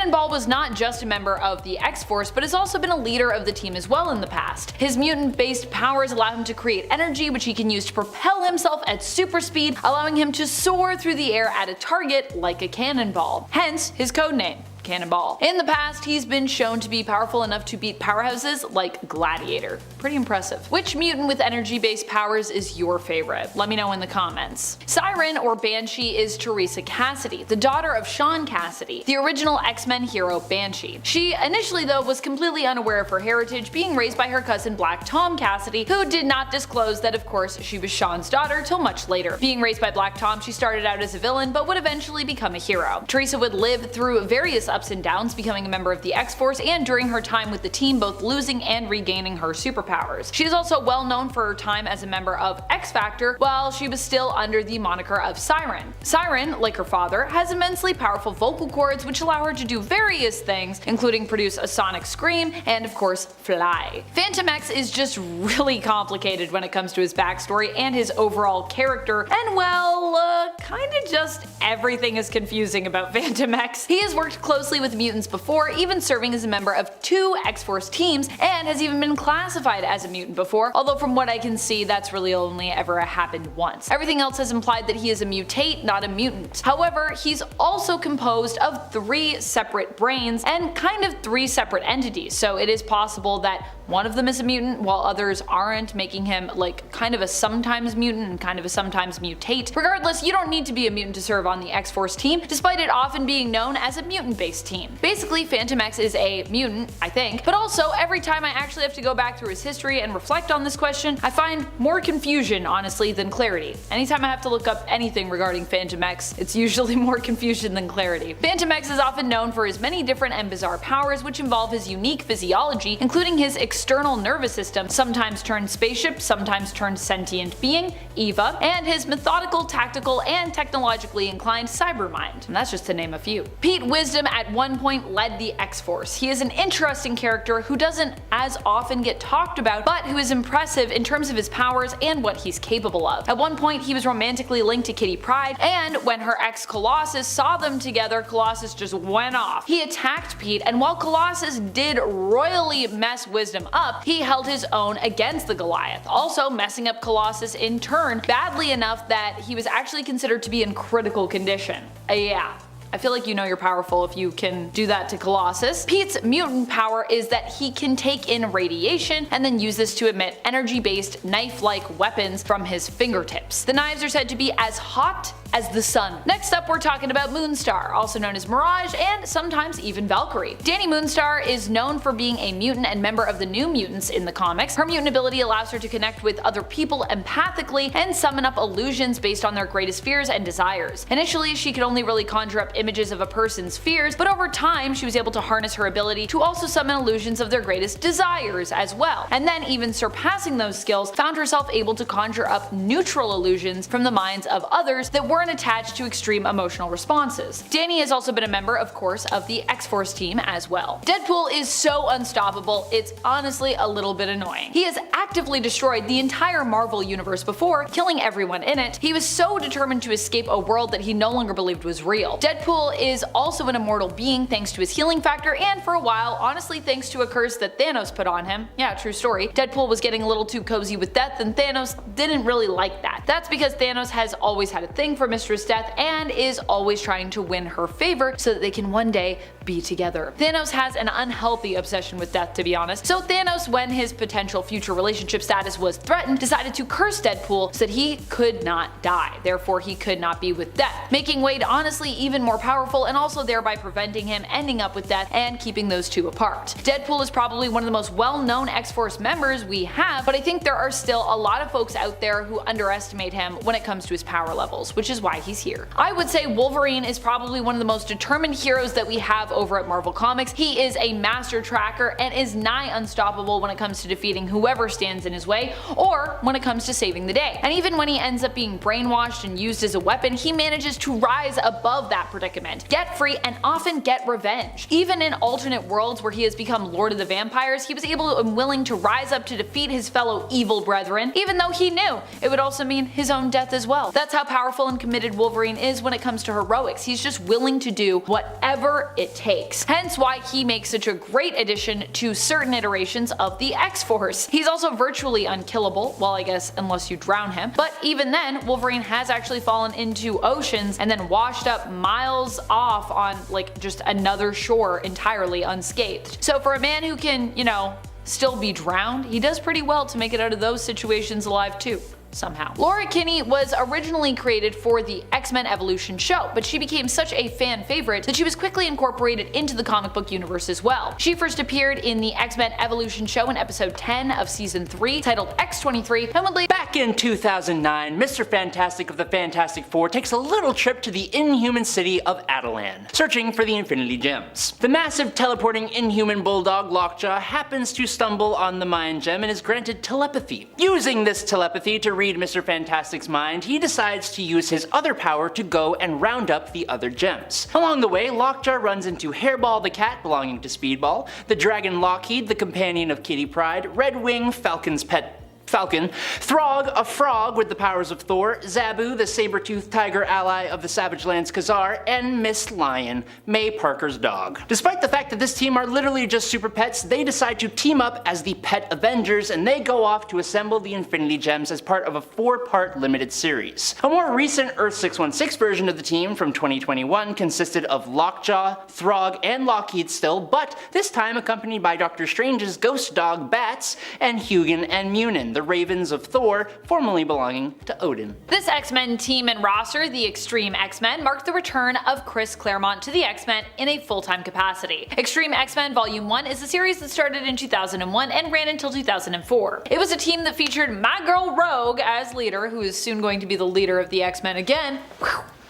Cannonball was not just a member of the X-Force, but has also been a leader of the team as well in the past. His mutant-based powers allow him to create energy which he can use to propel himself at super speed, allowing him to soar through the air at a target like a cannonball. Hence his codename, Cannonball. In the past, he's been shown to be powerful enough to beat powerhouses like Gladiator. Pretty impressive. Which mutant with energy-based powers is your favorite? Let me know in the comments. Siren, or Banshee, is Teresa Cassidy, the daughter of Sean Cassidy, the original X-Men hero Banshee. She initially though was completely unaware of her heritage, being raised by her cousin Black Tom Cassidy, who did not disclose that of course she was Sean's daughter till much later. Being raised by Black Tom, she started out as a villain but would eventually become a hero. Teresa would live through various ups and downs, becoming a member of the X-Force and during her time with the team both losing and regaining her superpowers. She is also well known for her time as a member of X-Factor while she was still under the moniker of Siren. Siren, like her father, has immensely powerful vocal cords which allow her to do various things, including produce a sonic scream and of course fly. Phantom X is just really complicated when it comes to his backstory and his overall character, and well, kinda just everything is confusing about Phantom X. He has worked closely with mutants before, even serving as a member of 2 X-Force teams, and has even been classified as a mutant before, although from what I can see that's really only ever happened once. Everything else has implied that he is a mutate, not a mutant. However, he's also composed of 3 separate brains and kind of 3 separate entities, so it is possible that one of them is a mutant while others aren't, making him like kind of a sometimes mutant and kind of a sometimes mutate. Regardless, you don't need to be a mutant to serve on the X-Force team, despite it often being known as a mutant-based team. Basically, Phantom X is a mutant, I think, but also every time I actually have to go back through his history and reflect on this question, I find more confusion, honestly, than clarity. Anytime I have to look up anything regarding Phantom X, it's usually more confusion than clarity. Phantom X is often known for his many different and bizarre powers which involve his unique physiology, including his external nervous system, sometimes turned spaceship, sometimes turned sentient being, Eva, and his methodical, tactical, and technologically inclined cyber mind. And that's just to name a few. Pete Wisdom at one point led the X-Force. He is an interesting character who doesn't as often get talked about, but who is impressive in terms of his powers and what he's capable of. At one point he was romantically linked to Kitty Pryde, and when her ex Colossus saw them together, Colossus just went off. He attacked Pete, and while Colossus did royally mess Wisdom up, he held his own against the Goliath, also messing up Colossus in turn badly enough that he was actually considered to be in critical condition. Yeah. I feel like you know you're powerful if you can do that to Colossus. Pete's mutant power is that he can take in radiation and then use this to emit energy-based knife-like weapons from his fingertips. The knives are said to be as hot as the sun. Next up we're talking about Moonstar, also known as Mirage and sometimes even Valkyrie. Dani Moonstar is known for being a mutant and member of the New Mutants in the comics. Her mutant ability allows her to connect with other people empathically and summon up illusions based on their greatest fears and desires. Initially she could only really conjure up images of a person's fears, but over time she was able to harness her ability to also summon illusions of their greatest desires as well, and then even surpassing those skills, found herself able to conjure up neutral illusions from the minds of others that weren't attached to extreme emotional responses. Dani has also been a member, of course, of the X-Force team as well. Deadpool is so unstoppable, it's honestly a little bit annoying. He has actively destroyed the entire Marvel universe before, killing everyone in it. He was so determined to escape a world that he no longer believed was real. Deadpool is also an immortal being thanks to his healing factor, and for a while, honestly thanks to a curse that Thanos put on him. Yeah, true story. Deadpool was getting a little too cozy with death and Thanos didn't really like that. That's because Thanos has always had a thing for Mistress Death and is always trying to win her favor so that they can one day be together. Thanos has an unhealthy obsession with death, to be honest, so Thanos, when his potential future relationship status was threatened, decided to curse Deadpool so that he could not die, therefore he could not be with death, making Wade honestly even more powerful and also thereby preventing him ending up with death and keeping those two apart. Deadpool is probably one of the most well-known X-Force members we have, but I think there are still a lot of folks out there who underestimate him when it comes to his power levels, which is why he's here. I would say Wolverine is probably one of the most determined heroes that we have over at Marvel Comics. He is a master tracker and is nigh unstoppable when it comes to defeating whoever stands in his way, or when it comes to saving the day. And even when he ends up being brainwashed and used as a weapon, he manages to rise above that predicament, get free, and often get revenge. Even in alternate worlds where he has become Lord of the Vampires, he was able and willing to rise up to defeat his fellow evil brethren, even though he knew it would also mean his own death as well. That's how powerful and committed Wolverine is when it comes to heroics. He's just willing to do whatever it takes. takes, hence why he makes such a great addition to certain iterations of the X-Force. He's also virtually unkillable, well I guess unless you drown him, but even then Wolverine has actually fallen into oceans and then washed up miles off on like just another shore entirely unscathed. So for a man who can, you know, still be drowned, he does pretty well to make it out of those situations alive too. Somehow. Laura Kinney was originally created for the X-Men Evolution show, but she became such a fan favorite that she was quickly incorporated into the comic book universe as well. She first appeared in the X-Men Evolution show in episode 10 of season 3, titled X-23, and would later— Back in 2009, Mr. Fantastic of the Fantastic Four takes a little trip to the inhuman city of Atalan, searching for the Infinity Gems. The massive teleporting inhuman bulldog Lockjaw happens to stumble on the Mind Gem and is granted telepathy. Using this telepathy to read Mr. Fantastic's mind, he decides to use his other power to go and round up the other gems. Along the way, Lockjaw runs into Hairball the cat belonging to Speedball, the dragon Lockheed, the companion of Kitty Pryde, Redwing, Falcon's pet Falcon, Throg, a frog with the powers of Thor, Zabu, the saber-toothed tiger ally of the Savage Lands Khazar, and Miss Lion, May Parker's dog. Despite the fact that this team are literally just super pets, they decide to team up as the Pet Avengers, and they go off to assemble the Infinity Gems as part of a 4-part limited series. A more recent Earth 616 version of the team from 2021 consisted of Lockjaw, Throg, and Lockheed still, but this time accompanied by Doctor Strange's ghost dog Bats, and Hugin and Munin, the ravens of Thor, formerly belonging to Odin. This X-Men team and roster, the Extreme X-Men, marked the return of Chris Claremont to the X-Men in a full-time capacity. Extreme X-Men Volume 1 is a series that started in 2001 and ran until 2004. It was a team that featured my girl Rogue as leader, who is soon going to be the leader of the X-Men again,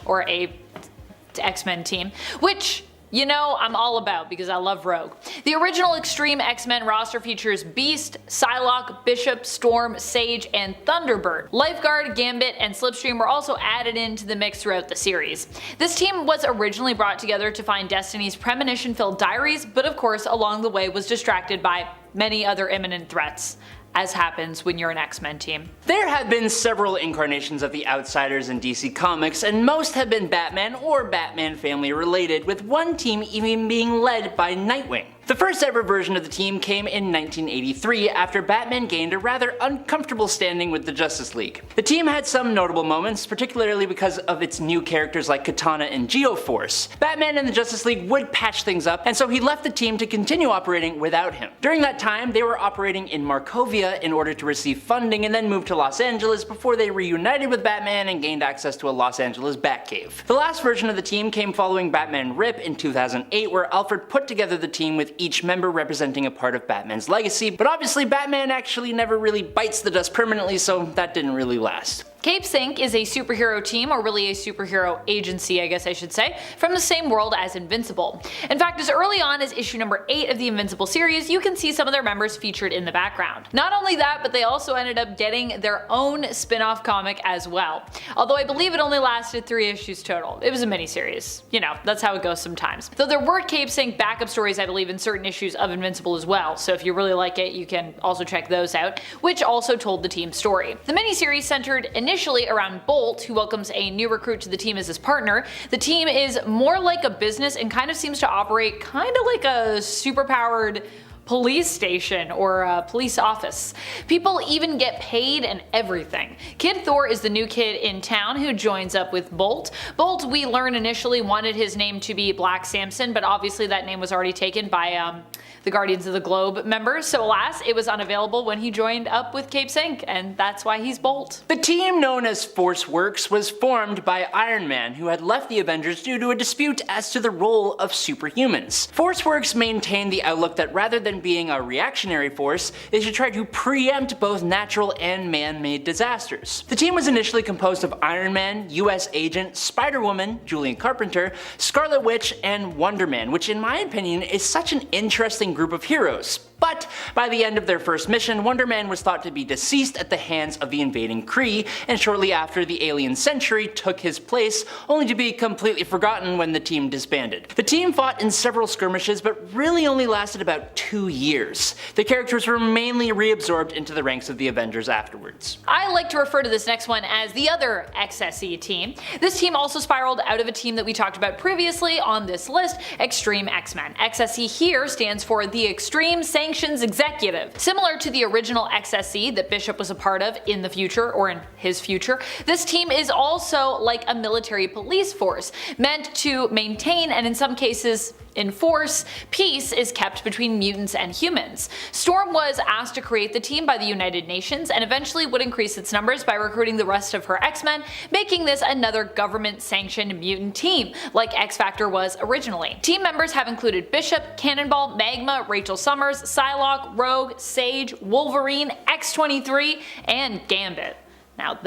or a X-Men team, which, you know, I'm all about because I love Rogue. The original Extreme X-Men roster features Beast, Psylocke, Bishop, Storm, Sage, and Thunderbird. Lifeguard, Gambit, and Slipstream were also added into the mix throughout the series. This team was originally brought together to find Destiny's premonition-filled diaries, but of course along the way was distracted by many other imminent threats, as happens when you're an X-Men team. There have been several incarnations of the Outsiders in DC Comics, and most have been Batman or Batman family related, with one team even being led by Nightwing. The first ever version of the team came in 1983 after Batman gained a rather uncomfortable standing with the Justice League. The team had some notable moments, particularly because of its new characters like Katana and Geoforce. Batman and the Justice League would patch things up, and so he left the team to continue operating without him. During that time, they were operating in Markovia in order to receive funding and then moved to Los Angeles before they reunited with Batman and gained access to a Los Angeles Batcave. The last version of the team came following Batman Rip in 2008, where Alfred put together the team with each member representing a part of Batman's legacy, but obviously Batman actually never really bites the dust permanently, so that didn't really last. Cape Sync is a superhero team, or really a superhero agency I guess I should say, from the same world as Invincible. In fact, as early on as issue number 8 of the Invincible series, you can see some of their members featured in the background. Not only that, but they also ended up getting their own spin-off comic as well. Although I believe it only lasted 3 issues total. It was a miniseries. You know, that's how it goes sometimes. Though there were Cape Sync backup stories I believe in certain issues of Invincible as well, so if you really like it, you can also check those out, which also told the team's story. The miniseries centered initially around Bolt, who welcomes a new recruit to the team as his partner. The team is more like a business and kind of seems to operate kind of like a superpowered police station or a police office. People even get paid and everything. Kid Thor is the new kid in town who joins up with Bolt. Bolt, we learn initially wanted his name to be Black Samson, but obviously that name was already taken by the Guardians of the Globe members, so alas, it was unavailable when he joined up with Cape Sync, and that's why he's Bolt. The team known as Force Works was formed by Iron Man, who had left the Avengers due to a dispute as to the role of superhumans. Force Works maintained the outlook that rather than being a reactionary force, they should try to preempt both natural and man-made disasters. The team was initially composed of Iron Man, US Agent, Spider-Woman, Julian Carpenter, Scarlet Witch, and Wonder Man, which in my opinion is such an interesting group of heroes. But by the end of their first mission, Wonder Man was thought to be deceased at the hands of the invading Kree, and shortly after the alien Sentry took his place, only to be completely forgotten when the team disbanded. The team fought in several skirmishes, but really only lasted about 2 years. The characters were mainly reabsorbed into the ranks of the Avengers afterwards. I like to refer to this next one as the other XSE team. This team also spiraled out of a team that we talked about previously on this list, Extreme X-Men. XSE here stands for the Extreme Sanctions Executive. Similar to the original XSE that Bishop was a part of in the future, or in his future, this team is also like a military police force, meant to maintain and in some cases enforce peace is kept between mutants and humans. Storm was asked to create the team by the United Nations and eventually would increase its numbers by recruiting the rest of her X-Men, making this another government-sanctioned mutant team, like X-Factor was originally. Team members have included Bishop, Cannonball, Magma, Rachel Summers, Psylocke, Rogue, Sage, Wolverine, X-23, and Gambit. Now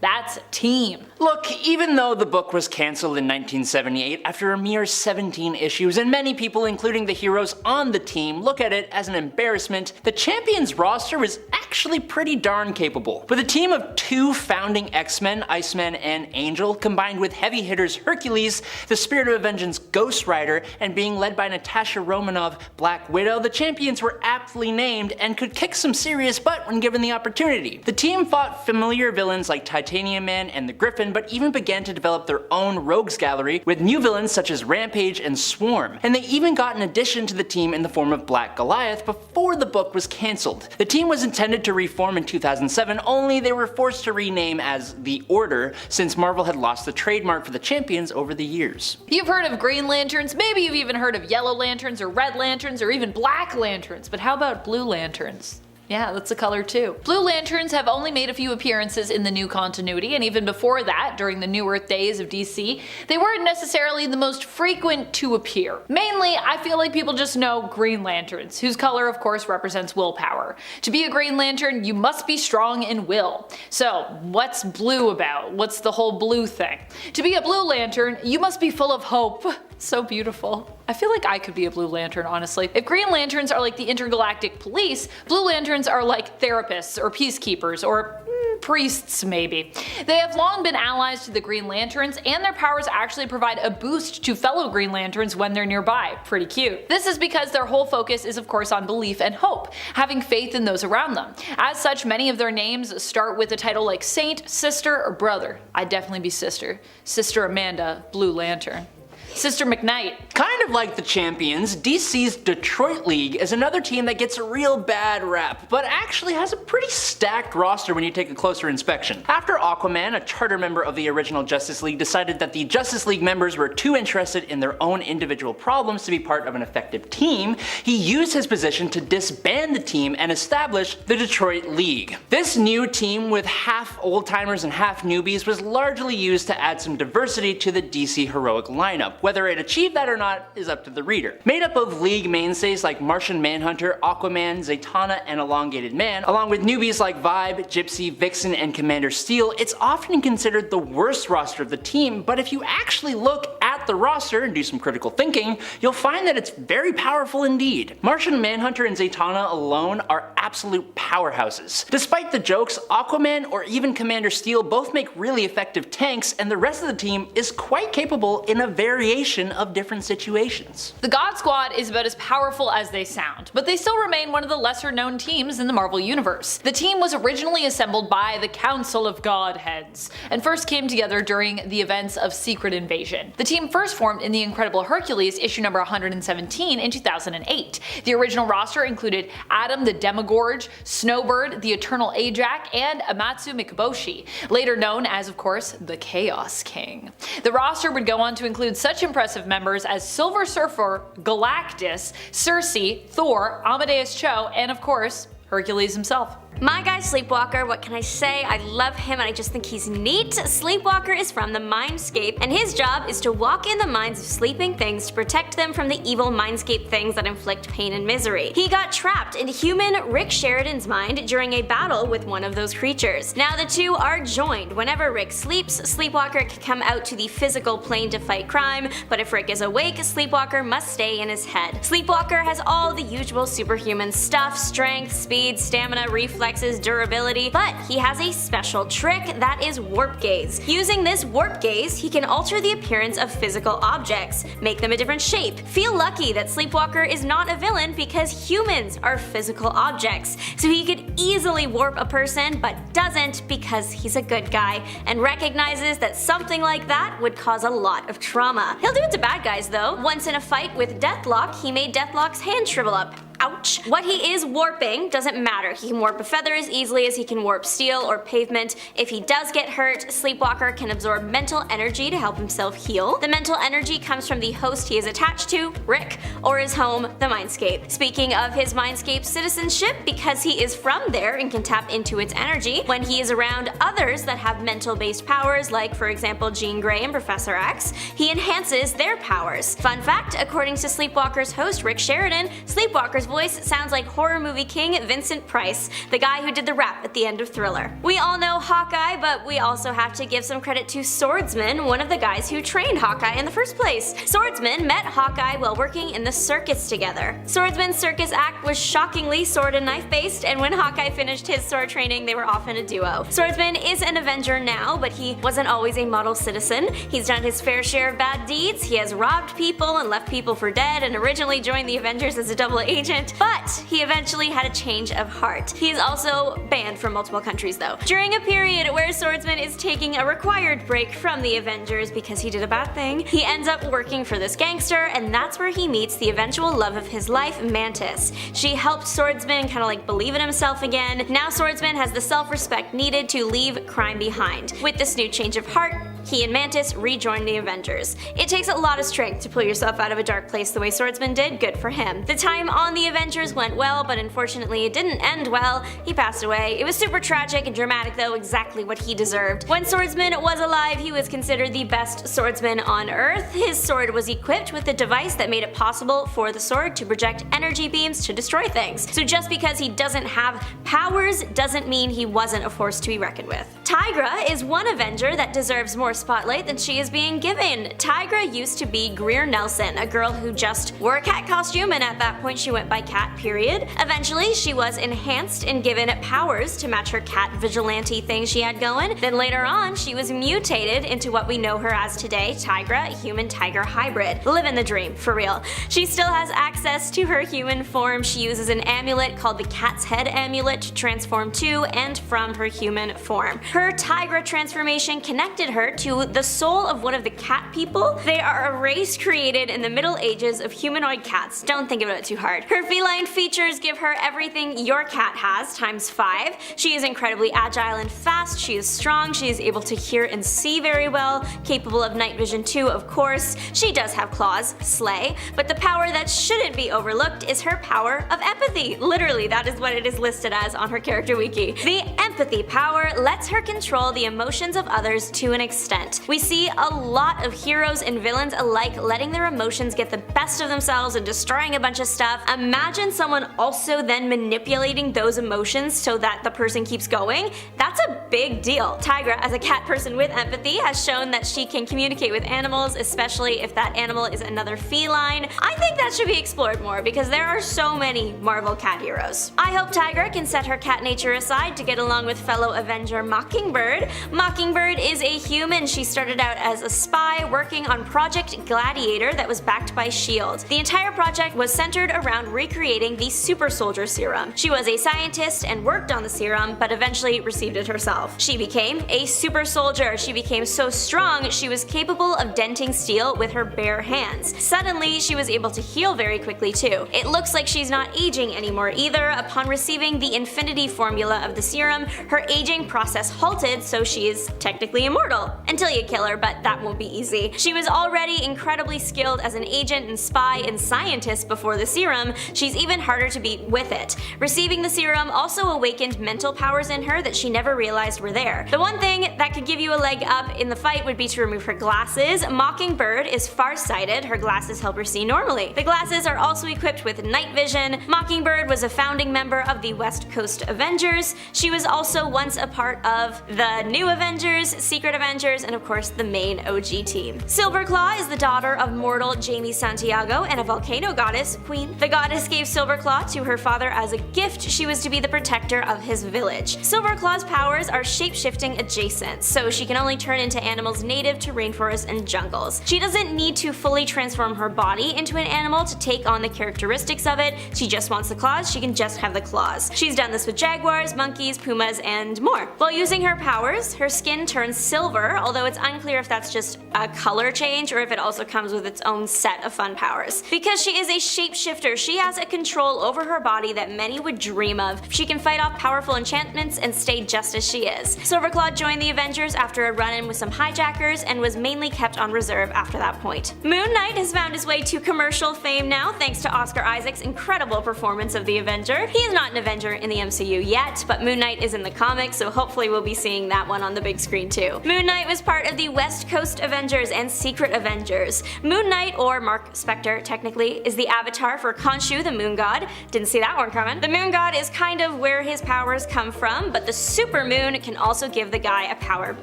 that's a team. Look, even though the book was cancelled in 1978 after a mere 17 issues, and many people, including the heroes on the team, look at it as an embarrassment, the Champions roster was actually pretty darn capable. With a team of 2 founding X-Men, Iceman and Angel, combined with heavy hitters Hercules, the Spirit of Vengeance Ghost Rider, and being led by Natasha Romanoff, Black Widow, the Champions were aptly named and could kick some serious butt when given the opportunity. The team fought familiar villains like Titanium Man and the Griffin, but even began to develop their own rogues gallery with new villains such as Rampage and Swarm, and they even got an addition to the team in the form of Black Goliath before the book was cancelled. The team was intended to reform in 2007, only they were forced to rename as The Order since Marvel had lost the trademark for the Champions over the years. You've heard of Green Lanterns, maybe you've even heard of Yellow Lanterns or Red Lanterns or even Black Lanterns, but how about Blue Lanterns? Yeah, that's a color too. Blue Lanterns have only made a few appearances in the new continuity, and even before that, during the New Earth days of DC, they weren't necessarily the most frequent to appear. Mainly, I feel like people just know Green Lanterns, whose color of course represents willpower. To be a Green Lantern, you must be strong in will. So, what's blue about? What's the whole blue thing? To be a Blue Lantern, you must be full of hope. So beautiful. I feel like I could be a Blue Lantern, honestly. If Green Lanterns are like the intergalactic police, Blue Lanterns are like therapists or peacekeepers or priests maybe. They have long been allies to the Green Lanterns, and their powers actually provide a boost to fellow Green Lanterns when they're nearby. Pretty cute. This is because their whole focus is of course on belief and hope, having faith in those around them. As such, many of their names start with a title like Saint, Sister, or Brother. I'd definitely be Sister. Sister Amanda, Blue Lantern. Sister McKnight. Kind of like the Champions, DC's Detroit League is another team that gets a real bad rap, but actually has a pretty stacked roster when you take a closer inspection. After Aquaman, a charter member of the original Justice League, decided that the Justice League members were too interested in their own individual problems to be part of an effective team, he used his position to disband the team and establish the Detroit League. This new team, with half old-timers and half newbies, was largely used to add some diversity to the DC heroic lineup. Whether it achieved that or not is up to the reader. Made up of League mainstays like Martian Manhunter, Aquaman, Zatanna, and Elongated Man, along with newbies like Vibe, Gypsy, Vixen, and Commander Steel, it's often considered the worst roster of the team, but if you actually look at the roster and do some critical thinking, you'll find that it's very powerful indeed. Martian Manhunter and Zatanna alone are absolute powerhouses. Despite the jokes, Aquaman or even Commander Steel both make really effective tanks, and the rest of the team is quite capable in a variation of different situations. The God Squad is about as powerful as they sound, but they still remain one of the lesser known teams in the Marvel Universe. The team was originally assembled by the Council of Godheads, and first came together during the events of Secret Invasion. The team first formed in The Incredible Hercules issue number 117 in 2008. The original roster included Adam the Demogorge, Snowbird, the Eternal Ajax, and Amatsu Mikaboshi, later known as of course the Chaos King. The roster would go on to include such impressive members as Silver Surfer, Galactus, Circe, Thor, Amadeus Cho, and of course, Hercules himself. My guy Sleepwalker, what can I say? I love him and I just think he's neat. Sleepwalker is from the Mindscape, and his job is to walk in the minds of sleeping things to protect them from the evil Mindscape things that inflict pain and misery. He got trapped in human Rick Sheridan's mind during a battle with one of those creatures. Now the two are joined. Whenever Rick sleeps, Sleepwalker can come out to the physical plane to fight crime, but if Rick is awake, Sleepwalker must stay in his head. Sleepwalker has all the usual superhuman stuff: strength, speed, stamina, reflexes, durability, but he has a special trick that is warp gaze. Using this warp gaze, he can alter the appearance of physical objects, make them a different shape. Feel lucky that Sleepwalker is not a villain because humans are physical objects, so he could easily warp a person but doesn't because he's a good guy and recognizes that something like that would cause a lot of trauma. He'll do it to bad guys though. Once in a fight with Deathlock, he made Deathlock's hand shrivel up. Ouch. What he is warping doesn't matter. He can warp a feather as easily as he can warp steel or pavement. If he does get hurt, Sleepwalker can absorb mental energy to help himself heal. The mental energy comes from the host he is attached to, Rick, or his home, the Mindscape. Speaking of his Mindscape citizenship, because he is from there and can tap into its energy, when he is around others that have mental-based powers, like for example Jean Grey and Professor X, he enhances their powers. Fun fact, according to Sleepwalker's host Rick Sheridan, Sleepwalker's voice sounds like horror movie king Vincent Price, the guy who did the rap at the end of Thriller. We all know Hawkeye, but we also have to give some credit to Swordsman, one of the guys who trained Hawkeye in the first place. Swordsman met Hawkeye while working in the circus together. Swordsman's circus act was shockingly sword and knife based, and when Hawkeye finished his sword training, they were off in a duo. Swordsman is an Avenger now, but he wasn't always a model citizen. He's done his fair share of bad deeds. He has robbed people and left people for dead, and originally joined the Avengers as a double agent, but he eventually had a change of heart. He is also banned from multiple countries though. During a period where Swordsman is taking a required break from the Avengers because he did a bad thing, he ends up working for this gangster, and that's where he meets the eventual love of his life, Mantis. She helped Swordsman kind of like believe in himself again. Now Swordsman has the self-respect needed to leave crime behind. With this new change of heart, he and Mantis rejoin the Avengers. It takes a lot of strength to pull yourself out of a dark place the way Swordsman did. Good for him. The time on the Avengers went well, but unfortunately it didn't end well. He passed away. It was super tragic and dramatic though, exactly what he deserved. When Swordsman was alive, he was considered the best swordsman on Earth. His sword was equipped with a device that made it possible for the sword to project energy beams to destroy things. So just because he doesn't have powers doesn't mean he wasn't a force to be reckoned with. Tigra is one Avenger that deserves more spotlight than she is being given. Tigra used to be Greer Nelson, a girl who just wore a cat costume, and at that point she went by Cat, period. Eventually she was enhanced and given powers to match her cat vigilante thing she had going. Then later on she was mutated into what we know her as today, Tigra, a human-tiger hybrid. Living the dream, for real. She still has access to her human form. She uses an amulet called the Cat's Head Amulet to transform to and from her human form. Her Tigra transformation connected her to the soul of one of the cat people. They are a race created in the Middle Ages of humanoid cats. Don't think about it too hard. Her feline features give her everything your cat has times 5. She is incredibly agile and fast. She is strong. She is able to hear and see very well. Capable of night vision too, of course. She does have claws, slay. But the power that shouldn't be overlooked is her power of empathy. Literally, that is what it is listed as on her character wiki. The empathy power lets her control the emotions of others to an extent. We see a lot of heroes and villains alike letting their emotions get the best of themselves and destroying a bunch of stuff. Imagine someone also then manipulating those emotions so that the person keeps going. That's a big deal. Tigra, as a cat person with empathy, has shown that she can communicate with animals, especially if that animal is another feline. I think that should be explored more because there are so many Marvel cat heroes. I hope Tigra can set her cat nature aside to get along with fellow Avenger Mockingbird. Mockingbird is a human. She started out as a spy working on Project Gladiator that was backed by S.H.I.E.L.D. The entire project was centered around recreating the super soldier serum. She was a scientist and worked on the serum, but eventually received it herself. She became a super soldier. She became so strong she was capable of denting steel with her bare hands. Suddenly, she was able to heal very quickly too. It looks like she's not aging anymore either. Upon receiving the infinity formula of the serum, her aging process halted, so she is technically immortal. until you kill her, but that won't be easy. She was already incredibly skilled as an agent and spy and scientist before the serum. She's even harder to beat with it. Receiving the serum also awakened mental powers in her that she never realized were there. The one thing that could give you a leg up in the fight would be to remove her glasses. Mockingbird is farsighted, her glasses help her see normally. The glasses are also equipped with night vision. Mockingbird was a founding member of the West Coast Avengers. She was also once a part of the New Avengers, Secret Avengers, and of course the main OG team. Silverclaw is the daughter of mortal Jamie Santiago and a volcano goddess, Queen. The goddess gave Silverclaw to her father as a gift. She was to be the protector of his village. Silverclaw's powers are shape-shifting adjacent, so she can only turn into animals native to rainforests and jungles. She doesn't need to fully transform her body into an animal to take on the characteristics of it. She just wants the claws, she can just have the claws. She's done this with jaguars, monkeys, pumas, and more. While using her powers, her skin turns silver, although it's unclear if that's just a color change or if it also comes with its own set of fun powers. Because she is a shapeshifter, she has a control over her body that many would dream of. She can fight off powerful enchantments and stay just as she is. Silverclaw joined the Avengers after a run-in with some hijackers and was mainly kept on reserve after that point. Moon Knight has found his way to commercial fame now thanks to Oscar Isaac's incredible performance of the Avenger. He is not an Avenger in the MCU yet, but Moon Knight is in the comics, so hopefully we'll be seeing that one on the big screen too. Moon Knight was part of the West Coast Avengers and Secret Avengers. Moon Knight, or Mark Spector technically, is the avatar for Khonshu, the moon god. Didn't see that one coming. The moon god is kind of where his powers come from, but the supermoon can also give the guy a power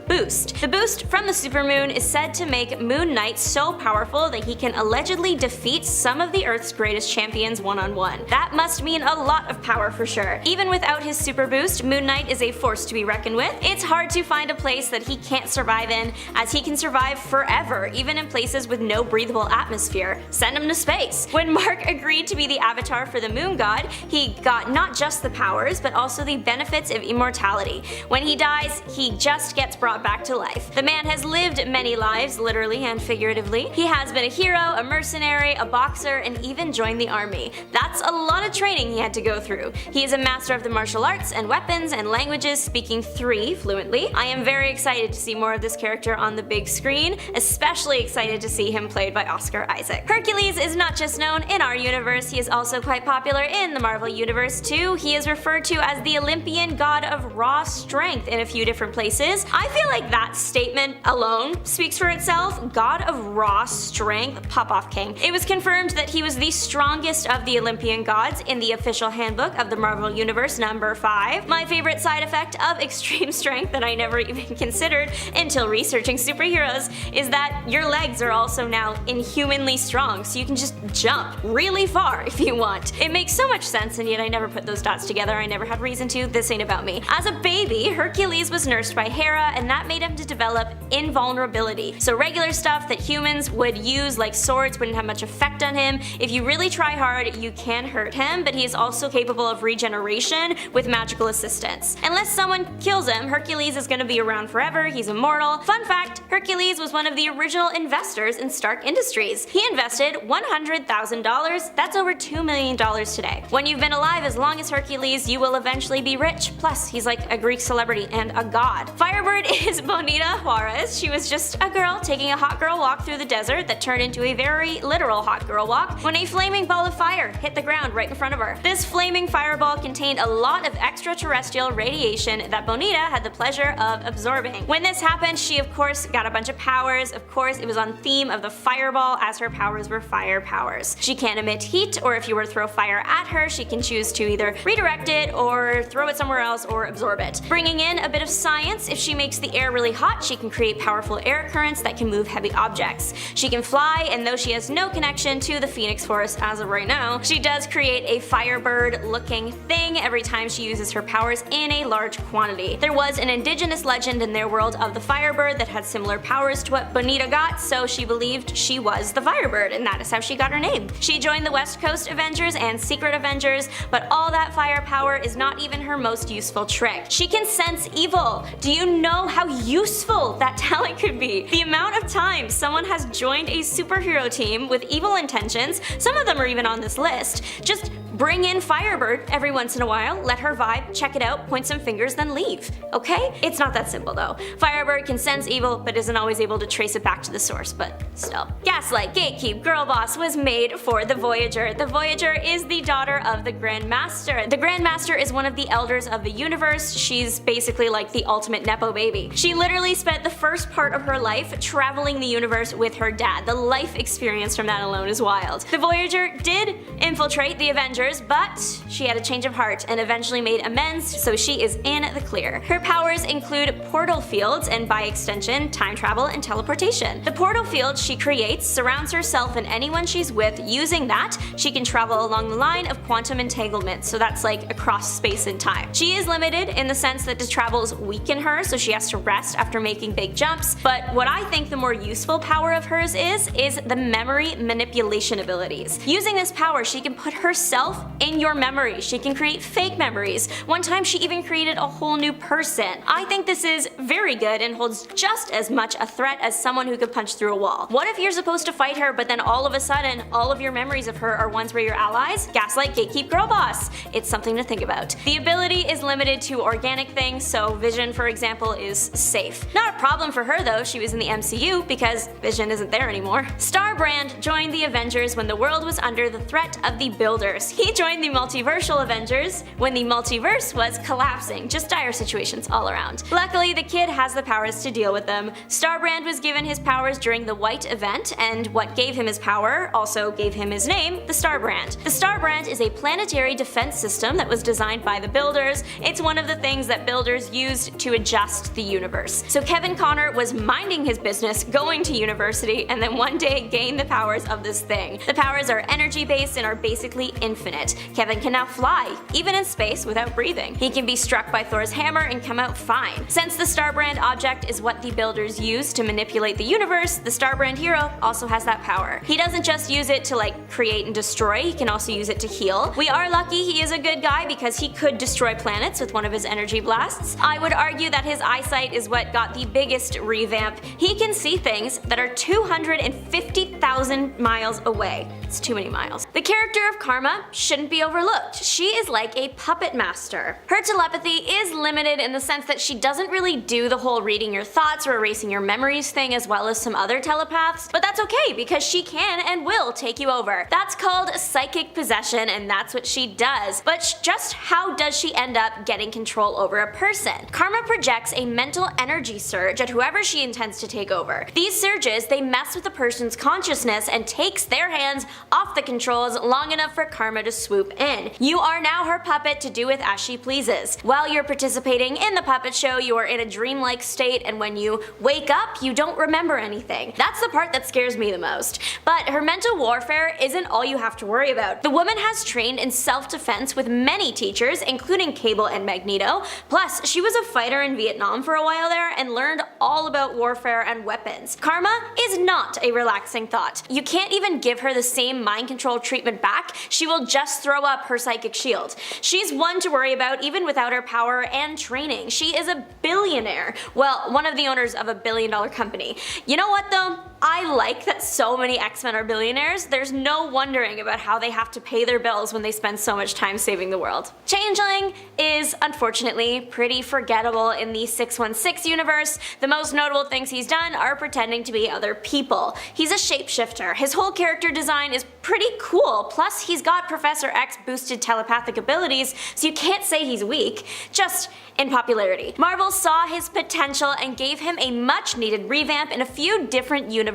boost. The boost from the supermoon is said to make Moon Knight so powerful that he can allegedly defeat some of the Earth's greatest champions one-on-one. That must mean a lot of power for sure. Even without his super boost, Moon Knight is a force to be reckoned with. It's hard to find a place that he can't survive in, as he can survive forever, even in places with no breathable atmosphere. Send him to space. When Mark agreed to be the avatar for the moon god, he got not just the powers, but also the benefits of immortality. When he dies, he just gets brought back to life. The man has lived many lives, literally and figuratively. He has been a hero, a mercenary, a boxer, and even joined the army. That's a lot of training he had to go through. He is a master of the martial arts and weapons and languages, speaking 3 fluently. I am very excited to see more of this character on the big screen, especially excited to see him played by Oscar Isaac. Hercules is not just known in our universe, he is also quite popular in the Marvel universe too. He is referred to as the Olympian god of raw strength in a few different places. I feel like that statement alone speaks for itself. God of raw strength, pop off king. It was confirmed that he was the strongest of the Olympian gods in the official handbook of the Marvel Universe number 5. My favorite side effect of extreme strength that I never even considered until researching superheroes is that your legs are also now inhumanly strong, so you can just jump really far if you want. It makes so much sense, and yet I never put those dots together. I never had reason to. This ain't about me. As a baby, Hercules was nursed by Hera, and that made him to develop invulnerability. So regular stuff that humans would use, like swords, wouldn't have much effect on him. If you really try hard, you can hurt him, but he is also capable of regeneration with magical assistance. Unless someone kills him, Hercules is going to be around forever. He's immortal. Fun fact, Hercules was one of the original investors in Stark Industries. He invested $100,000. That's over $2 million today. When you've been alive as long as Hercules, you will eventually be rich. Plus, he's like a Greek celebrity and a god. Firebird is Bonita Juarez. She was just a girl taking a hot girl walk through the desert that turned into a very literal hot girl walk when a flaming ball of fire hit the ground right in front of her. This flaming fireball contained a lot of extraterrestrial radiation that Bonita had the pleasure of absorbing. When this happened, she of course got a bunch of powers. Of course, it was on theme of the fireball, as her powers were fire powers. She can't emit heat, or if you were to throw fire at her, she can choose to either redirect it or throw it somewhere else or absorb it. Bringing in a bit of science, if she makes the air really hot, she can create powerful air currents that can move heavy objects. She can fly, and though she has no connection to the Phoenix Force as of right now, she does create a Firebird looking thing every time she uses her powers in a large quantity. There was an indigenous legend in their world of the Firebird that had similar powers to what Bonita got, so she believed she was the Firebird, and that is how she got her name. She joined the West Coast Avengers and Secret Avengers, but all that firepower is not even her most useful trick. She can sense evil. Do you know how useful that talent could be? The amount of times someone has joined a superhero team with evil intentions, some of them are even on this list, just Bring in Firebird every once in a while, let her vibe, check it out, point some fingers, then leave. Okay? It's not that simple though. Firebird can sense evil, but isn't always able to trace it back to the source, but still. Gaslight, Gatekeep, Girl Boss was made for the Voyager. The Voyager is the daughter of the Grand Master. The Grand Master is one of the elders of the universe. She's basically like the ultimate Nepo baby. She literally spent the first part of her life traveling the universe with her dad. The life experience from that alone is wild. The Voyager did infiltrate the Avengers, but she had a change of heart and eventually made amends, so she is in the clear. Her powers include portal fields and, by extension, time travel and teleportation. The portal field she creates surrounds herself and anyone she's with. Using that, she can travel along the line of quantum entanglement, so that's like across space and time. She is limited in the sense that the travels weaken her, so she has to rest after making big jumps, but what I think the more useful power of hers is the memory manipulation abilities. Using this power, she can put herself in your memory. She can create fake memories. One time she even created a whole new person. I think this is very good and holds just as much a threat as someone who could punch through a wall. What if you're supposed to fight her, but then all of a sudden all of your memories of her are ones where you're allies? Gaslight, Gatekeep, Girl Boss. It's something to think about. The ability is limited to organic things, so Vision, for example, is safe. Not a problem for her though. She was in the MCU because Vision isn't there anymore. Starbrand joined the Avengers when the world was under the threat of the Builders. He joined the multiversal Avengers when the multiverse was collapsing. Just dire situations all around. Luckily, the kid has the powers to deal with them. Starbrand was given his powers during the White event, and what gave him his power also gave him his name, the Starbrand. The Starbrand is a planetary defense system that was designed by the Builders. It's one of the things that Builders used to adjust the universe. So Kevin Connor was minding his business, going to university, and then one day gained the powers of this thing. The powers are energy based and are basically infinite. Kevin can now fly, even in space, without breathing. He can be struck by Thor's hammer and come out fine. Since the Starbrand object is what the Builders use to manipulate the universe, the Starbrand hero also has that power. He doesn't just use it to like create and destroy, he can also use it to heal. We are lucky he is a good guy because he could destroy planets with one of his energy blasts. I would argue that his eyesight is what got the biggest revamp. He can see things that are 250,000 miles away. It's too many miles. The character of Karma shouldn't be overlooked. She is like a puppet master. Her telepathy is limited in the sense that she doesn't really do the whole reading your thoughts or erasing your memories thing as well as some other telepaths, but that's okay because she can and will take you over. That's called psychic possession and that's what she does. But just how does she end up getting control over a person? Karma projects a mental energy surge at whoever she intends to take over. These surges, they mess with a person's consciousness and takes their hands off the controls long enough for Karma to swoop in. You are now her puppet to do with as she pleases. While you're participating in the puppet show, you are in a dreamlike state, and when you wake up, you don't remember anything. That's the part that scares me the most. But her mental warfare isn't all you have to worry about. The woman has trained in self-defense with many teachers, including Cable and Magneto. Plus, she was a fighter in Vietnam for a while there and learned all about warfare and weapons. Karma is not a relaxing thought. You can't even give her the same mind control treatment back. She will just throw up her psychic shield. She's one to worry about even without her power and training. She is a billionaire. Well, one of the owners of a billion-dollar company. You know what though? I like that so many X-Men are billionaires. There's no wondering about how they have to pay their bills when they spend so much time saving the world. Changeling is, unfortunately, pretty forgettable in the 616 universe. The most notable things he's done are pretending to be other people. He's a shapeshifter. His whole character design is pretty cool. Plus, he's got Professor X boosted telepathic abilities, so you can't say he's weak, just in popularity. Marvel saw his potential and gave him a much needed revamp in a few different universes,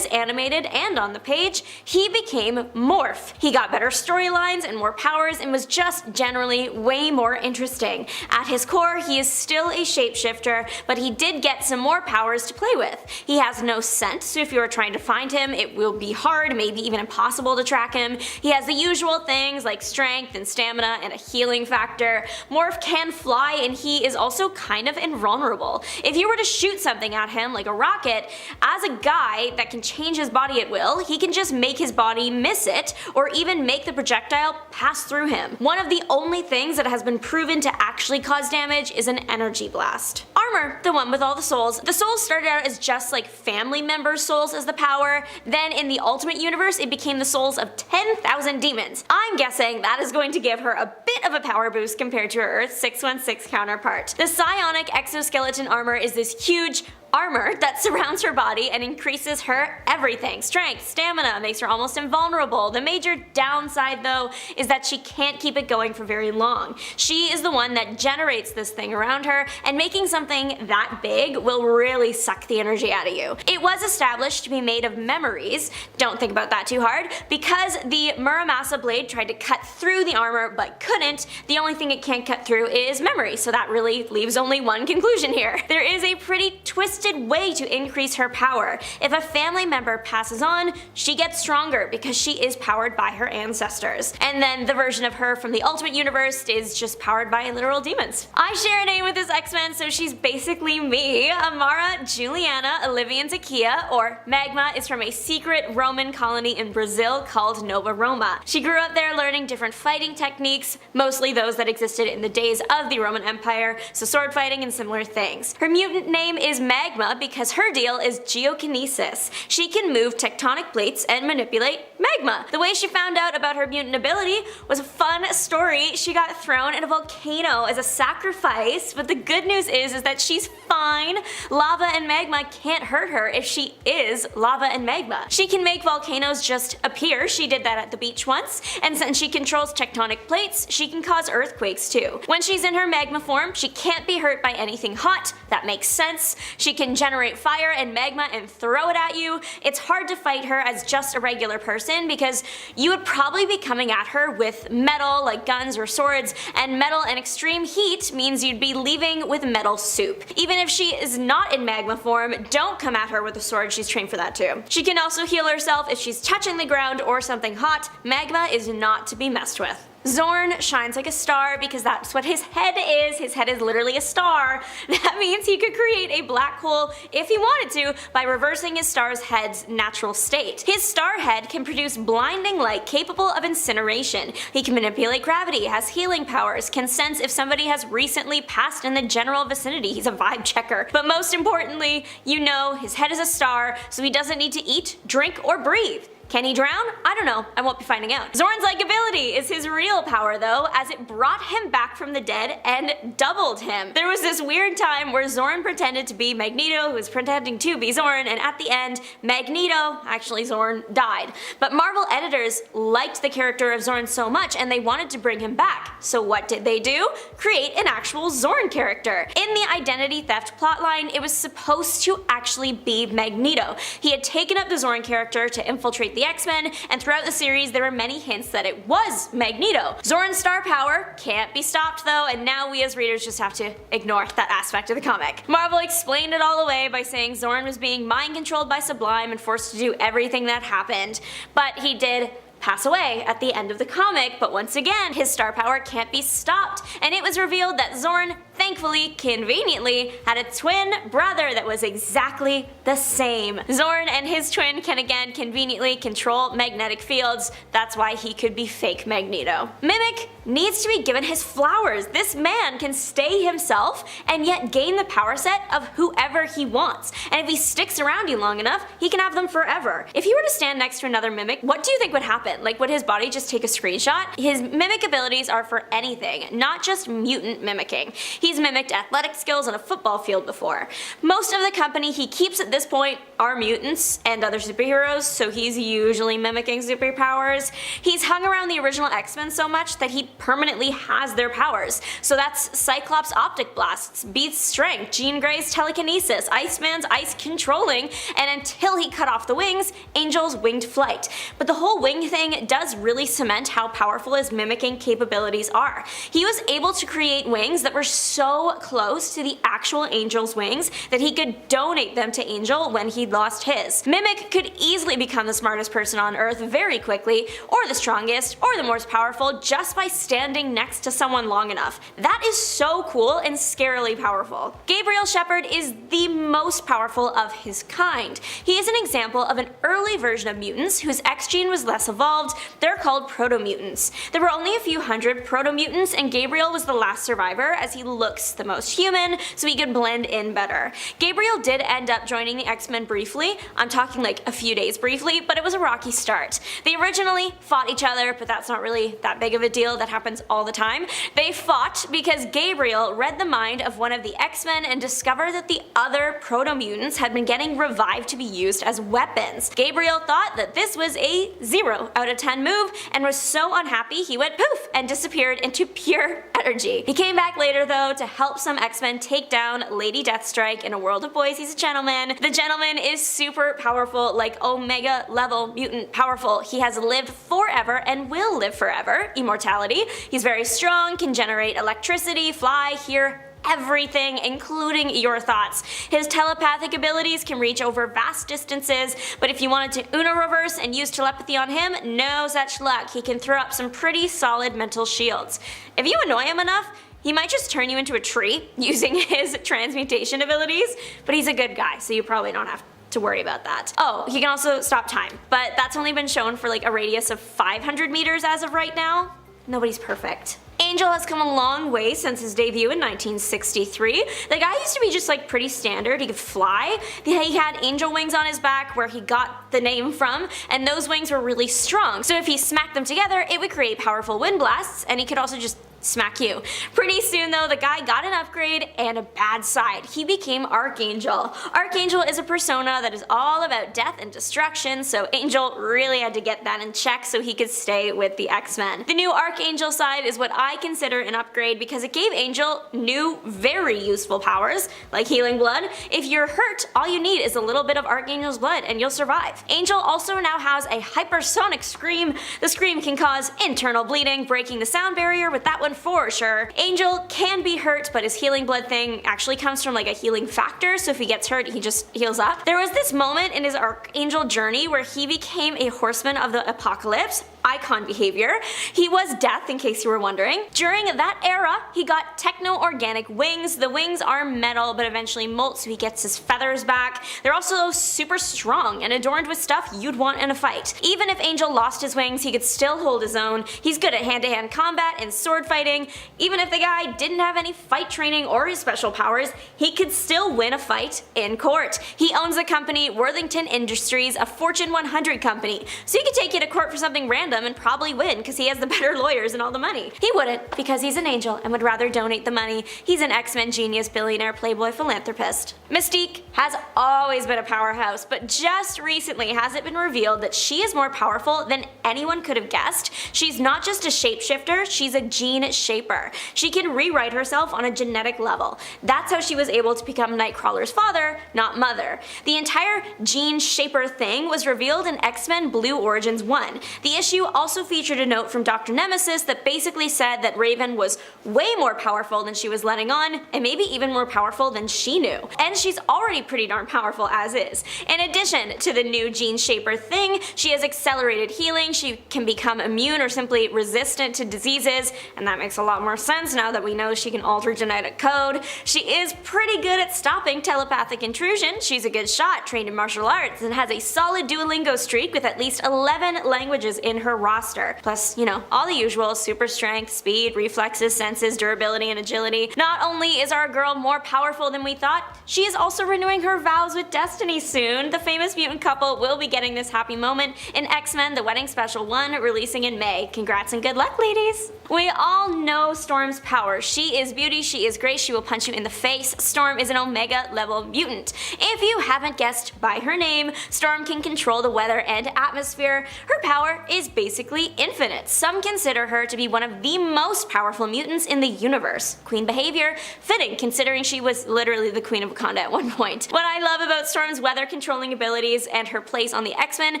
animated and on the page. He became Morph. He got better storylines and more powers and was just generally way more interesting. At his core, he is still a shapeshifter, but he did get some more powers to play with. He has no scent, so if you are trying to find him, it will be hard, maybe even impossible to track him. He has the usual things like strength and stamina and a healing factor. Morph can fly and he is also kind of invulnerable. If you were to shoot something at him like a rocket, as a guy, guy that can change his body at will, he can just make his body miss it, or even make the projectile pass through him. One of the only things that has been proven to actually cause damage is an energy blast. Armor, the one with all the souls. The souls started out as just like family members' souls as the power, then in the Ultimate Universe it became the souls of 10,000 demons. I'm guessing that is going to give her a bit of a power boost compared to her Earth 616 counterpart. The psionic exoskeleton armor is this huge armor that surrounds her body and increases her everything. Strength, stamina, makes her almost invulnerable. The major downside though is that she can't keep it going for very long. She is the one that generates this thing around her, and making something that big will really suck the energy out of you. It was established to be made of memories, don't think about that too hard, because the Muramasa blade tried to cut through the armor but couldn't. The only thing it can't cut through is memory, so that really leaves only one conclusion here. There is a pretty twisted way to increase her power. If a family member passes on, she gets stronger because she is powered by her ancestors. And then the version of her from the Ultimate Universe is just powered by literal demons. I share a name with this X-Men, so she's basically me. Amara Juliana Olivian Takia, or Magma, is from a secret Roman colony in Brazil called Nova Roma. She grew up there learning different fighting techniques, mostly those that existed in the days of the Roman Empire, so sword fighting and similar things. Her mutant name is Magma because her deal is geokinesis. She can move tectonic plates and manipulate magma. The way she found out about her mutant ability was a fun story. She got thrown in a volcano as a sacrifice, but the good news is that she's fine. Lava and magma can't hurt her if she is lava and magma. She can make volcanoes just appear. She did that at the beach once, and since she controls tectonic plates, she can cause earthquakes too. When she's in her magma form, she can't be hurt by anything hot. That makes sense. She can generate fire and magma and throw it at you. It's hard to fight her as just a regular person because you would probably be coming at her with metal like guns or swords, and metal and extreme heat means you'd be leaving with metal soup. Even if she is not in magma form, don't come at her with a sword, she's trained for that too. She can also heal herself if she's touching the ground or something hot. Magma is not to be messed with. Zorn shines like a star because that's what his head is. His head is literally a star. That means he could create a black hole if he wanted to by reversing his star's head's natural state. His star head can produce blinding light capable of incineration. He can manipulate gravity, has healing powers, can sense if somebody has recently passed in the general vicinity. He's a vibe checker. But most importantly, you know his head is a star, so he doesn't need to eat, drink, or breathe. Can he drown? I don't know, I won't be finding out. Zorn's like ability is his real power though, as it brought him back from the dead and doubled him. There was this weird time where Zorn pretended to be Magneto, who was pretending to be Zorn, and at the end, Magneto, actually Zorn, died. But Marvel editors liked the character of Zorn so much and they wanted to bring him back. So what did they do? Create an actual Zorn character. In the identity theft plotline, it was supposed to actually be Magneto. He had taken up the Zorn character to infiltrate the X-Men, and throughout the series there were many hints that it was Magneto. Zorn's star power can't be stopped though, and now we as readers just have to ignore that aspect of the comic. Marvel explained it all away by saying Zorn was being mind controlled by Sublime and forced to do everything that happened, but he did pass away at the end of the comic, but once again, his star power can't be stopped, and it was revealed that Zorn, thankfully, conveniently, had a twin brother that was exactly the same. Zorn and his twin can again conveniently control magnetic fields. That's why he could be fake Magneto. Mimic needs to be given his flowers. This man can stay himself and yet gain the power set of whoever he wants. And if he sticks around you long enough, he can have them forever. If he were to stand next to another Mimic, what do you think would happen? Like, would his body just take a screenshot? His Mimic abilities are for anything, not just mutant mimicking. He's mimicked athletic skills on a football field before. Most of the company he keeps at this point are mutants and other superheroes, so he's usually mimicking superpowers. He's hung around the original X-Men so much that he permanently has their powers. So that's Cyclops' optic blasts, Beast's strength, Jean Grey's telekinesis, Iceman's ice controlling, and until he cut off the wings, Angel's winged flight. But the whole wing thing does really cement how powerful his mimicking capabilities are. He was able to create wings that were so so close to the actual Angel's wings that he could donate them to Angel when he lost his. Mimic could easily become the smartest person on Earth very quickly, or the strongest, or the most powerful just by standing next to someone long enough. That is so cool and scarily powerful. Gabriel Shepard is the most powerful of his kind. He is an example of an early version of mutants whose X gene was less evolved. They're called proto-mutants. There were only a few hundred proto-mutants, and Gabriel was the last survivor as he looks the most human, so he could blend in better. Gabriel did end up joining the X-Men briefly. I'm talking like a few days briefly, but it was a rocky start. They originally fought each other, but that's not really that big of a deal. That happens all the time. They fought because Gabriel read the mind of one of the X-Men and discovered that the other proto-mutants had been getting revived to be used as weapons. Gabriel thought that this was a 0 out of 10 move and was so unhappy he went poof and disappeared into pure energy. He came back later though to help some X-Men take down Lady Deathstrike. In a world of boys, he's a gentleman. The gentleman is super powerful, like Omega level mutant powerful. He has lived forever and will live forever, immortality. He's very strong, can generate electricity, fly, hear everything, including your thoughts. His telepathic abilities can reach over vast distances, but if you wanted to Uno reverse and use telepathy on him, no such luck. He can throw up some pretty solid mental shields. If you annoy him enough, he might just turn you into a tree using his transmutation abilities, but he's a good guy, so you probably don't have to worry about that. Oh, he can also stop time, but that's only been shown for like a radius of 500 meters as of right now. Nobody's perfect. Angel has come a long way since his debut in 1963. The guy used to be just like pretty standard. He could fly. He had angel wings on his back where he got the name from, and those wings were really strong. So if he smacked them together, it would create powerful wind blasts, and he could also just smack you. Pretty soon though, the guy got an upgrade and a bad side. He became Archangel. Archangel is a persona that is all about death and destruction, so Angel really had to get that in check so he could stay with the X-Men. The new Archangel side is what I consider an upgrade because it gave Angel new, very useful powers, like healing blood. If you're hurt, all you need is a little bit of Archangel's blood and you'll survive. Angel also now has a hypersonic scream. The scream can cause internal bleeding, breaking the sound barrier with that one for sure. Angel can be hurt, but his healing blood thing actually comes from like a healing factor, so if he gets hurt, he just heals up. There was this moment in his Archangel journey where he became a horseman of the apocalypse, icon behavior. He was death, in case you were wondering. During that era, he got techno-organic wings. The wings are metal, but eventually molt, so he gets his feathers back. They're also super strong and adorned with stuff you'd want in a fight. Even if Angel lost his wings, he could still hold his own. He's good at hand-to-hand combat and sword fighting. Even if the guy didn't have any fight training or his special powers, he could still win a fight in court. He owns the company Worthington Industries, a Fortune 100 company, so he could take you to court for something random and probably win because he has the better lawyers and all the money. He wouldn't because he's an angel and would rather donate the money. He's an X-Men genius, billionaire, playboy, philanthropist. Mystique has always been a powerhouse, but just recently has it been revealed that she is more powerful than anyone could have guessed. She's not just a shapeshifter, she's a gene shaper. She can rewrite herself on a genetic level. That's how she was able to become Nightcrawler's father, not mother. The entire gene shaper thing was revealed in X-Men Blue Origins 1. The issue also featured a note from Dr. Nemesis that basically said that Raven was way more powerful than she was letting on, and maybe even more powerful than she knew. And she's already pretty darn powerful as is. In addition to the new gene shaper thing, she has accelerated healing, she can become immune or simply resistant to diseases, and that makes a lot more sense now that we know she can alter genetic code. She is pretty good at stopping telepathic intrusion, she's a good shot, trained in martial arts, and has a solid Duolingo streak with at least 11 languages in her roster. Plus, you know, all the usual: super strength, speed, reflexes, senses, durability, and agility. Not only is our girl more powerful than we thought, she is also renewing her vows with Destiny soon. The famous mutant couple will be getting this happy moment in X-Men The Wedding Special 1, releasing in May. Congrats and good luck, ladies! We all know Storm's power. She is beauty, she is grace, she will punch you in the face. Storm is an Omega level mutant. If you haven't guessed by her name, Storm can control the weather and atmosphere. Her power is basically basically infinite. Some consider her to be one of the most powerful mutants in the universe. Queen behavior, fitting considering she was literally the Queen of Wakanda at one point. What I love about Storm's weather controlling abilities and her place on the X-Men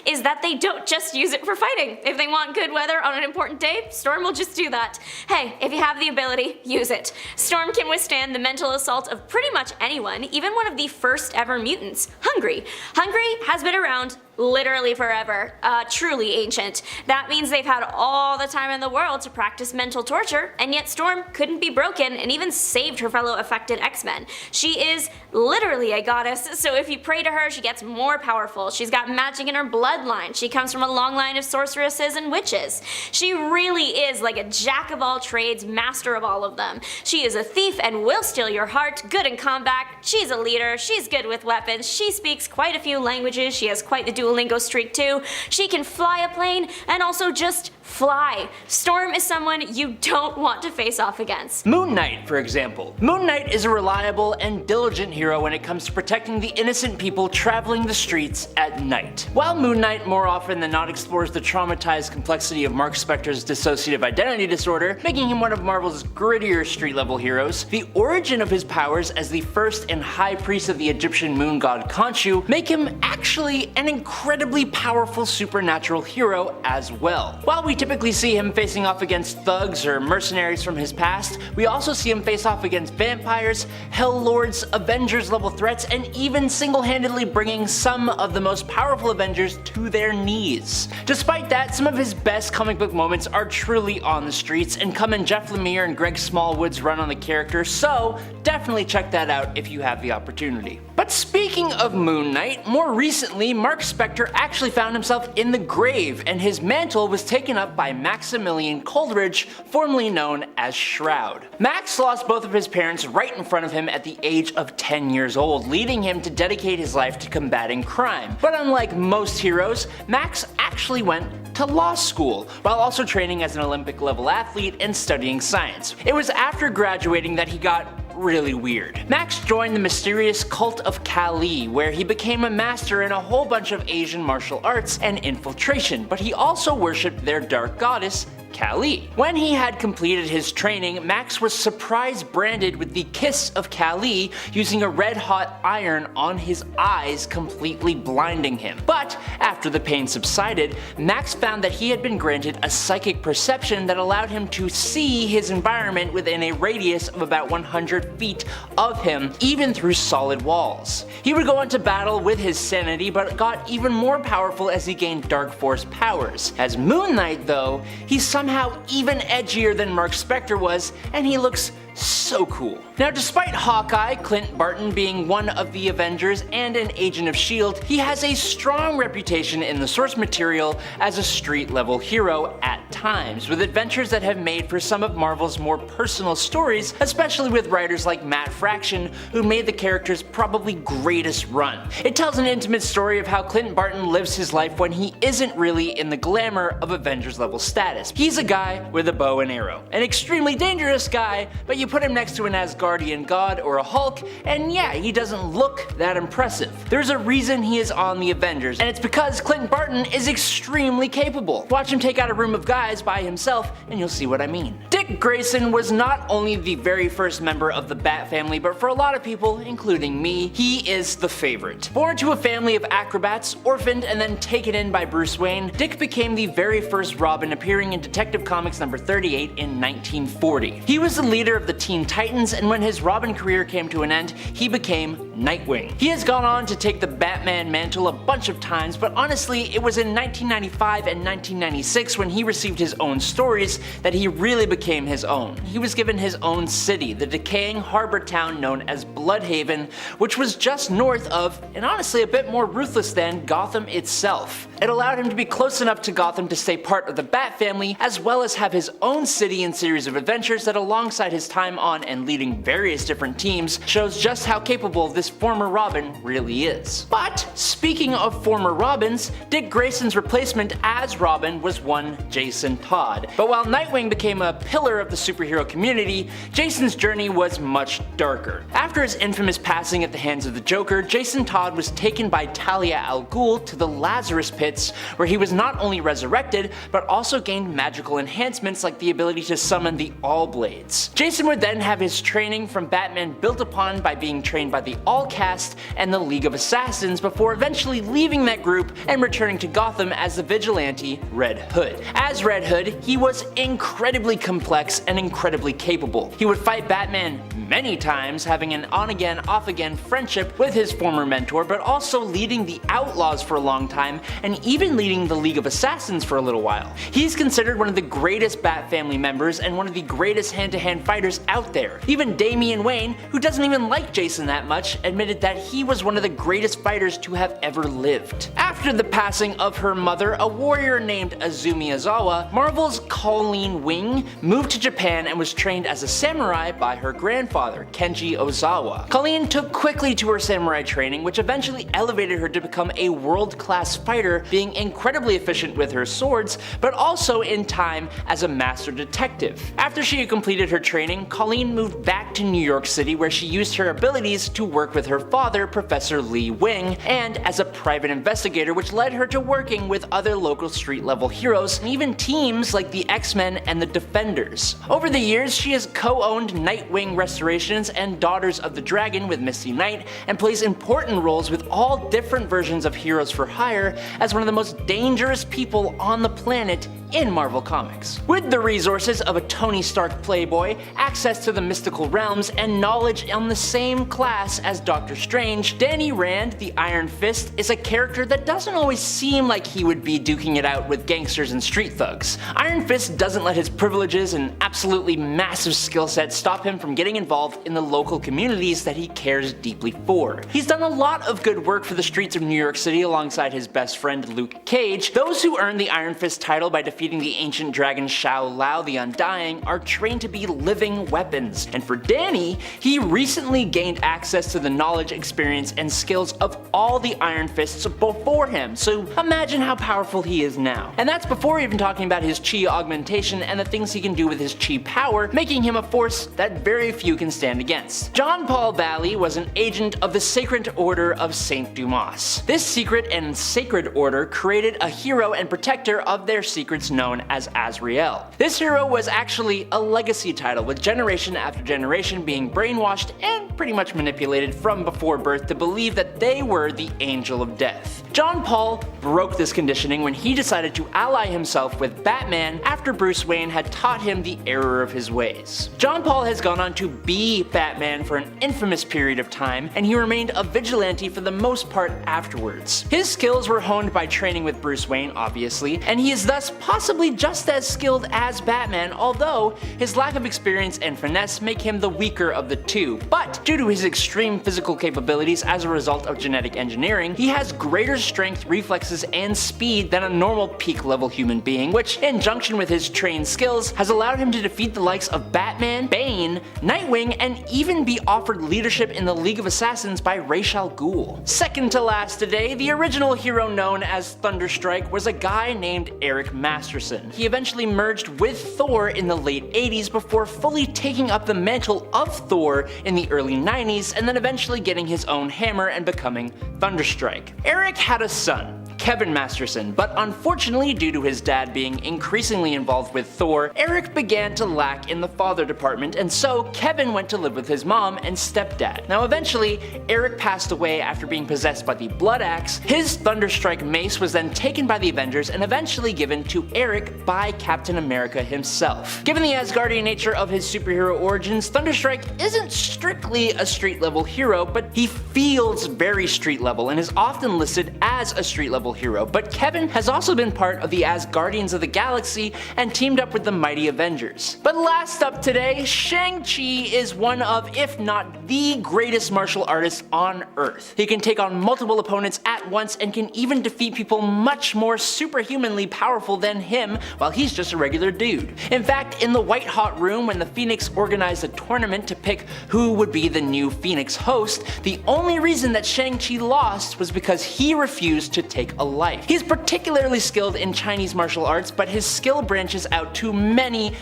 is that they don't just use it for fighting. If they want good weather on an important day, Storm will just do that. Hey, if you have the ability, use it. Storm can withstand the mental assault of pretty much anyone, even one of the first ever mutants, Hungry. Hungry has been around literally forever, truly ancient. That means they've had all the time in the world to practice mental torture, and yet Storm couldn't be broken and even saved her fellow affected X-Men. She is literally a goddess, so if you pray to her, she gets more powerful. She's got magic in her bloodline. She comes from a long line of sorceresses and witches. She really is like a jack of all trades, master of all of them. She is a thief and will steal your heart, good in combat, she's a leader, she's good with weapons, she speaks quite a few languages, she has quite the Duolingo streak too, she can fly a plane and also just fly. Storm is someone you don't want to face off against. Moon Knight, for example. Moon Knight is a reliable and diligent hero when it comes to protecting the innocent people traveling the streets at night. While Moon Knight more often than not explores the traumatized complexity of Mark Spector's dissociative identity disorder, making him one of Marvel's grittier street-level heroes, the origin of his powers as the first and high priest of the Egyptian moon god Khonshu make him actually an incredibly powerful supernatural hero as well. While we typically see him facing off against thugs or mercenaries from his past, we also see him face off against vampires, Hell Lords, Avengers level threats, and even single-handedly bringing some of the most powerful Avengers to their knees. Despite that, some of his best comic book moments are truly on the streets and come in Jeff Lemire and Greg Smallwood's run on the character, so definitely check that out if you have the opportunity. But speaking of Moon Knight, more recently Mark Spector actually found himself in the grave, and his mantle was taken up by Maximilian Coleridge, formerly known as Shroud. Max lost both of his parents right in front of him at the age of 10 years old, leading him to dedicate his life to combating crime. But unlike most heroes, Max actually went to law school, while also training as an Olympic level athlete and studying science. It was after graduating that he got really weird. Max joined the mysterious cult of Kali, where he became a master in a whole bunch of Asian martial arts and infiltration, but he also worshipped their dark goddess, Kali. When he had completed his training, Max was surprise branded with the kiss of Kali, using a red-hot iron on his eyes, completely blinding him. But after the pain subsided, Max found that he had been granted a psychic perception that allowed him to see his environment within a radius of about 100 feet of him, even through solid walls. He would go into battle with his sanity, but got even more powerful as he gained Dark Force powers. As Moon Knight, though, he's somehow even edgier than Mark Spector was, and he looks so cool. Now, despite Hawkeye, Clint Barton, being one of the Avengers and an agent of S.H.I.E.L.D., he has a strong reputation in the source material as a street-level hero at times, with adventures that have made for some of Marvel's more personal stories, especially with writers like Matt Fraction, who made the character's probably greatest run. It tells an intimate story of how Clint Barton lives his life when he isn't really in the glamour of Avengers-level status. He's a guy with a bow and arrow, an extremely dangerous guy, but you put him next to an Asgardian god or a Hulk, and yeah, he doesn't look that impressive. There's a reason he is on the Avengers, and it's because Clint Barton is extremely capable. Watch him take out a room of guys by himself, and you'll see what I mean. Dick Grayson was not only the very first member of the Bat family, but for a lot of people, including me, he is the favorite. Born to a family of acrobats, orphaned, and then taken in by Bruce Wayne, Dick became the very first Robin, appearing in Detective Comics number 38 in 1940. He was the leader of the Teen Titans, and when his Robin career came to an end, he became Nightwing. He has gone on to take the Batman mantle a bunch of times, but honestly, it was in 1995 and 1996 when he received his own stories that he really became his own. He was given his own city, the decaying harbor town known as Bloodhaven, which was just north of, and honestly a bit more ruthless than, Gotham itself. It allowed him to be close enough to Gotham to stay part of the Bat family, as well as have his own city and series of adventures that, alongside his time on and leading various different teams, shows just how capable this former Robin really is. But speaking of former Robins, Dick Grayson's replacement as Robin was one Jason Todd. But while Nightwing became a pillar of the superhero community, Jason's journey was much darker. After his infamous passing at the hands of the Joker, Jason Todd was taken by Talia al Ghul to the Lazarus Pits, where he was not only resurrected, but also gained magical enhancements like the ability to summon the All-Blades. Jason would then have his training from Batman built upon by being trained by the All-Cast and the League of Assassins before eventually leaving that group and returning to Gotham as the vigilante Red Hood. As Red Hood, he was incredibly complex and incredibly capable. He would fight Batman many times, having an on-again, off-again friendship with his former mentor, but also leading the Outlaws for a long time, and even leading the League of Assassins for a little while. He's considered one of the greatest Bat family members and one of the greatest hand-to-hand fighters out there. Even Damian Wayne, who doesn't even like Jason that much, admitted that he was one of the greatest fighters to have ever lived. After the passing of her mother, a warrior named Azumi Ozawa, Marvel's Colleen Wing moved to Japan and was trained as a samurai by her grandfather, Kenji Ozawa. Colleen took quickly to her samurai training, which eventually elevated her to become a world-class fighter, being incredibly efficient with her swords, but also in time as a master detective. After she had completed her training, Colleen moved back to New York City, where she used her abilities to work with her father, Professor Lee Wing, and as a private investigator, which led her to working with other local street-level heroes, and even teams like the X-Men and the Defenders. Over the years, she has co-owned Nightwing Restorations and Daughters of the Dragon with Misty Knight, and plays important roles with all different versions of Heroes for Hire as one of the most dangerous people on the planet in Marvel Comics. With the resources of a Tony Stark playboy, access to the mystical realms, and knowledge on the same class as Doctor Strange, Danny Rand, the Iron Fist, is a character that doesn't always seem like he would be duking it out with gangsters and street thugs. Iron Fist doesn't let his privileges and absolutely massive skill set stop him from getting involved in the local communities that he cares deeply for. He's done a lot of good work for the streets of New York City alongside his best friend Luke Cage. Those who earn the Iron Fist title by defeating the ancient dragon Shao Lao the Undying are trained to be living weapons. And for Danny, he recently gained access to the knowledge, experience, and skills of all the Iron Fists before him, so imagine how powerful he is now. And that's before even talking about his chi augmentation and the things he can do with his chi power, making him a force that very few can stand against. John Paul Valley was an agent of the Sacred Order of Saint Dumas. This secret and sacred order created a hero and protector of their secrets known as Azrael. This hero was actually a legacy title, with generation after generation being brainwashed and pretty much manipulated from before birth to believe that they were the Angel of Death. John Paul broke this conditioning when he decided to ally himself with Batman after Bruce Wayne had taught him the error of his ways. John Paul has gone on to be Batman for an infamous period of time, and he remained a vigilante for the most part afterwards. His skills were honed by training with Bruce Wayne, obviously, and he is thus possibly just as skilled as Batman, although his lack of experience and finesse make him the weaker of the two. But due to his extreme physical capabilities as a result of genetic engineering, he has greater strength, reflexes, and speed than a normal peak level human being, which in conjunction with his trained skills has allowed him to defeat the likes of Batman, Bane, Nightwing, and even be offered leadership in the League of Assassins by Ra's al Ghul. Second to last today, the original hero known as Thunderstrike was a guy named Eric Masterson. He eventually merged with Thor in the late 80s before fully taking up the mantle of Thor in the early 90s, and then eventually getting his own hammer and becoming Thunderstrike. Eric had a son, Kevin Masterson, but unfortunately due to his dad being increasingly involved with Thor, Eric began to lack in the father department, and so Kevin went to live with his mom and stepdad. Now eventually, Eric passed away after being possessed by the Blood Axe. His Thunderstrike mace was then taken by the Avengers and eventually given to Eric by Captain America himself. Given the Asgardian nature of his superhero origins, Thunderstrike isn't strictly a street level hero, but he feels very street level and is often listed as a street level superhero, but Kevin has also been part of the Asgardians of the Galaxy and teamed up with the Mighty Avengers. But last up today, Shang-Chi is one of, if not the greatest martial artists on Earth. He can take on multiple opponents at once and can even defeat people much more superhumanly powerful than him while he's just a regular dude. In fact, in the White Hot Room, when the Phoenix organized a tournament to pick who would be the new Phoenix host, the only reason that Shang-Chi lost was because he refused to take a life. He's particularly skilled in Chinese martial arts, but his skill branches out to many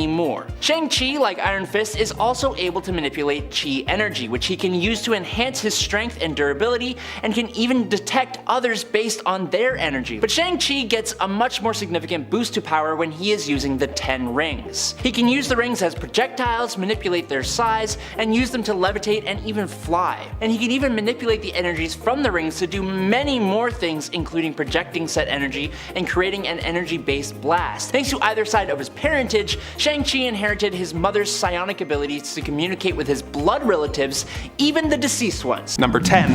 more. Shang-Chi, like Iron Fist, is also able to manipulate Chi energy, which he can use to enhance his strength and durability, and can even detect others based on their energy. But Shang-Chi gets a much more significant boost to power when he is using the 10 rings. He can use the rings as projectiles, manipulate their size, and use them to levitate and even fly. And he can even manipulate the energies from the rings to do many more things, including projecting said energy and creating an energy-based blast. Thanks to either side of his parentage, Shang-Chi inherited his mother's psionic abilities to communicate with his blood relatives, even the deceased ones. Number 10.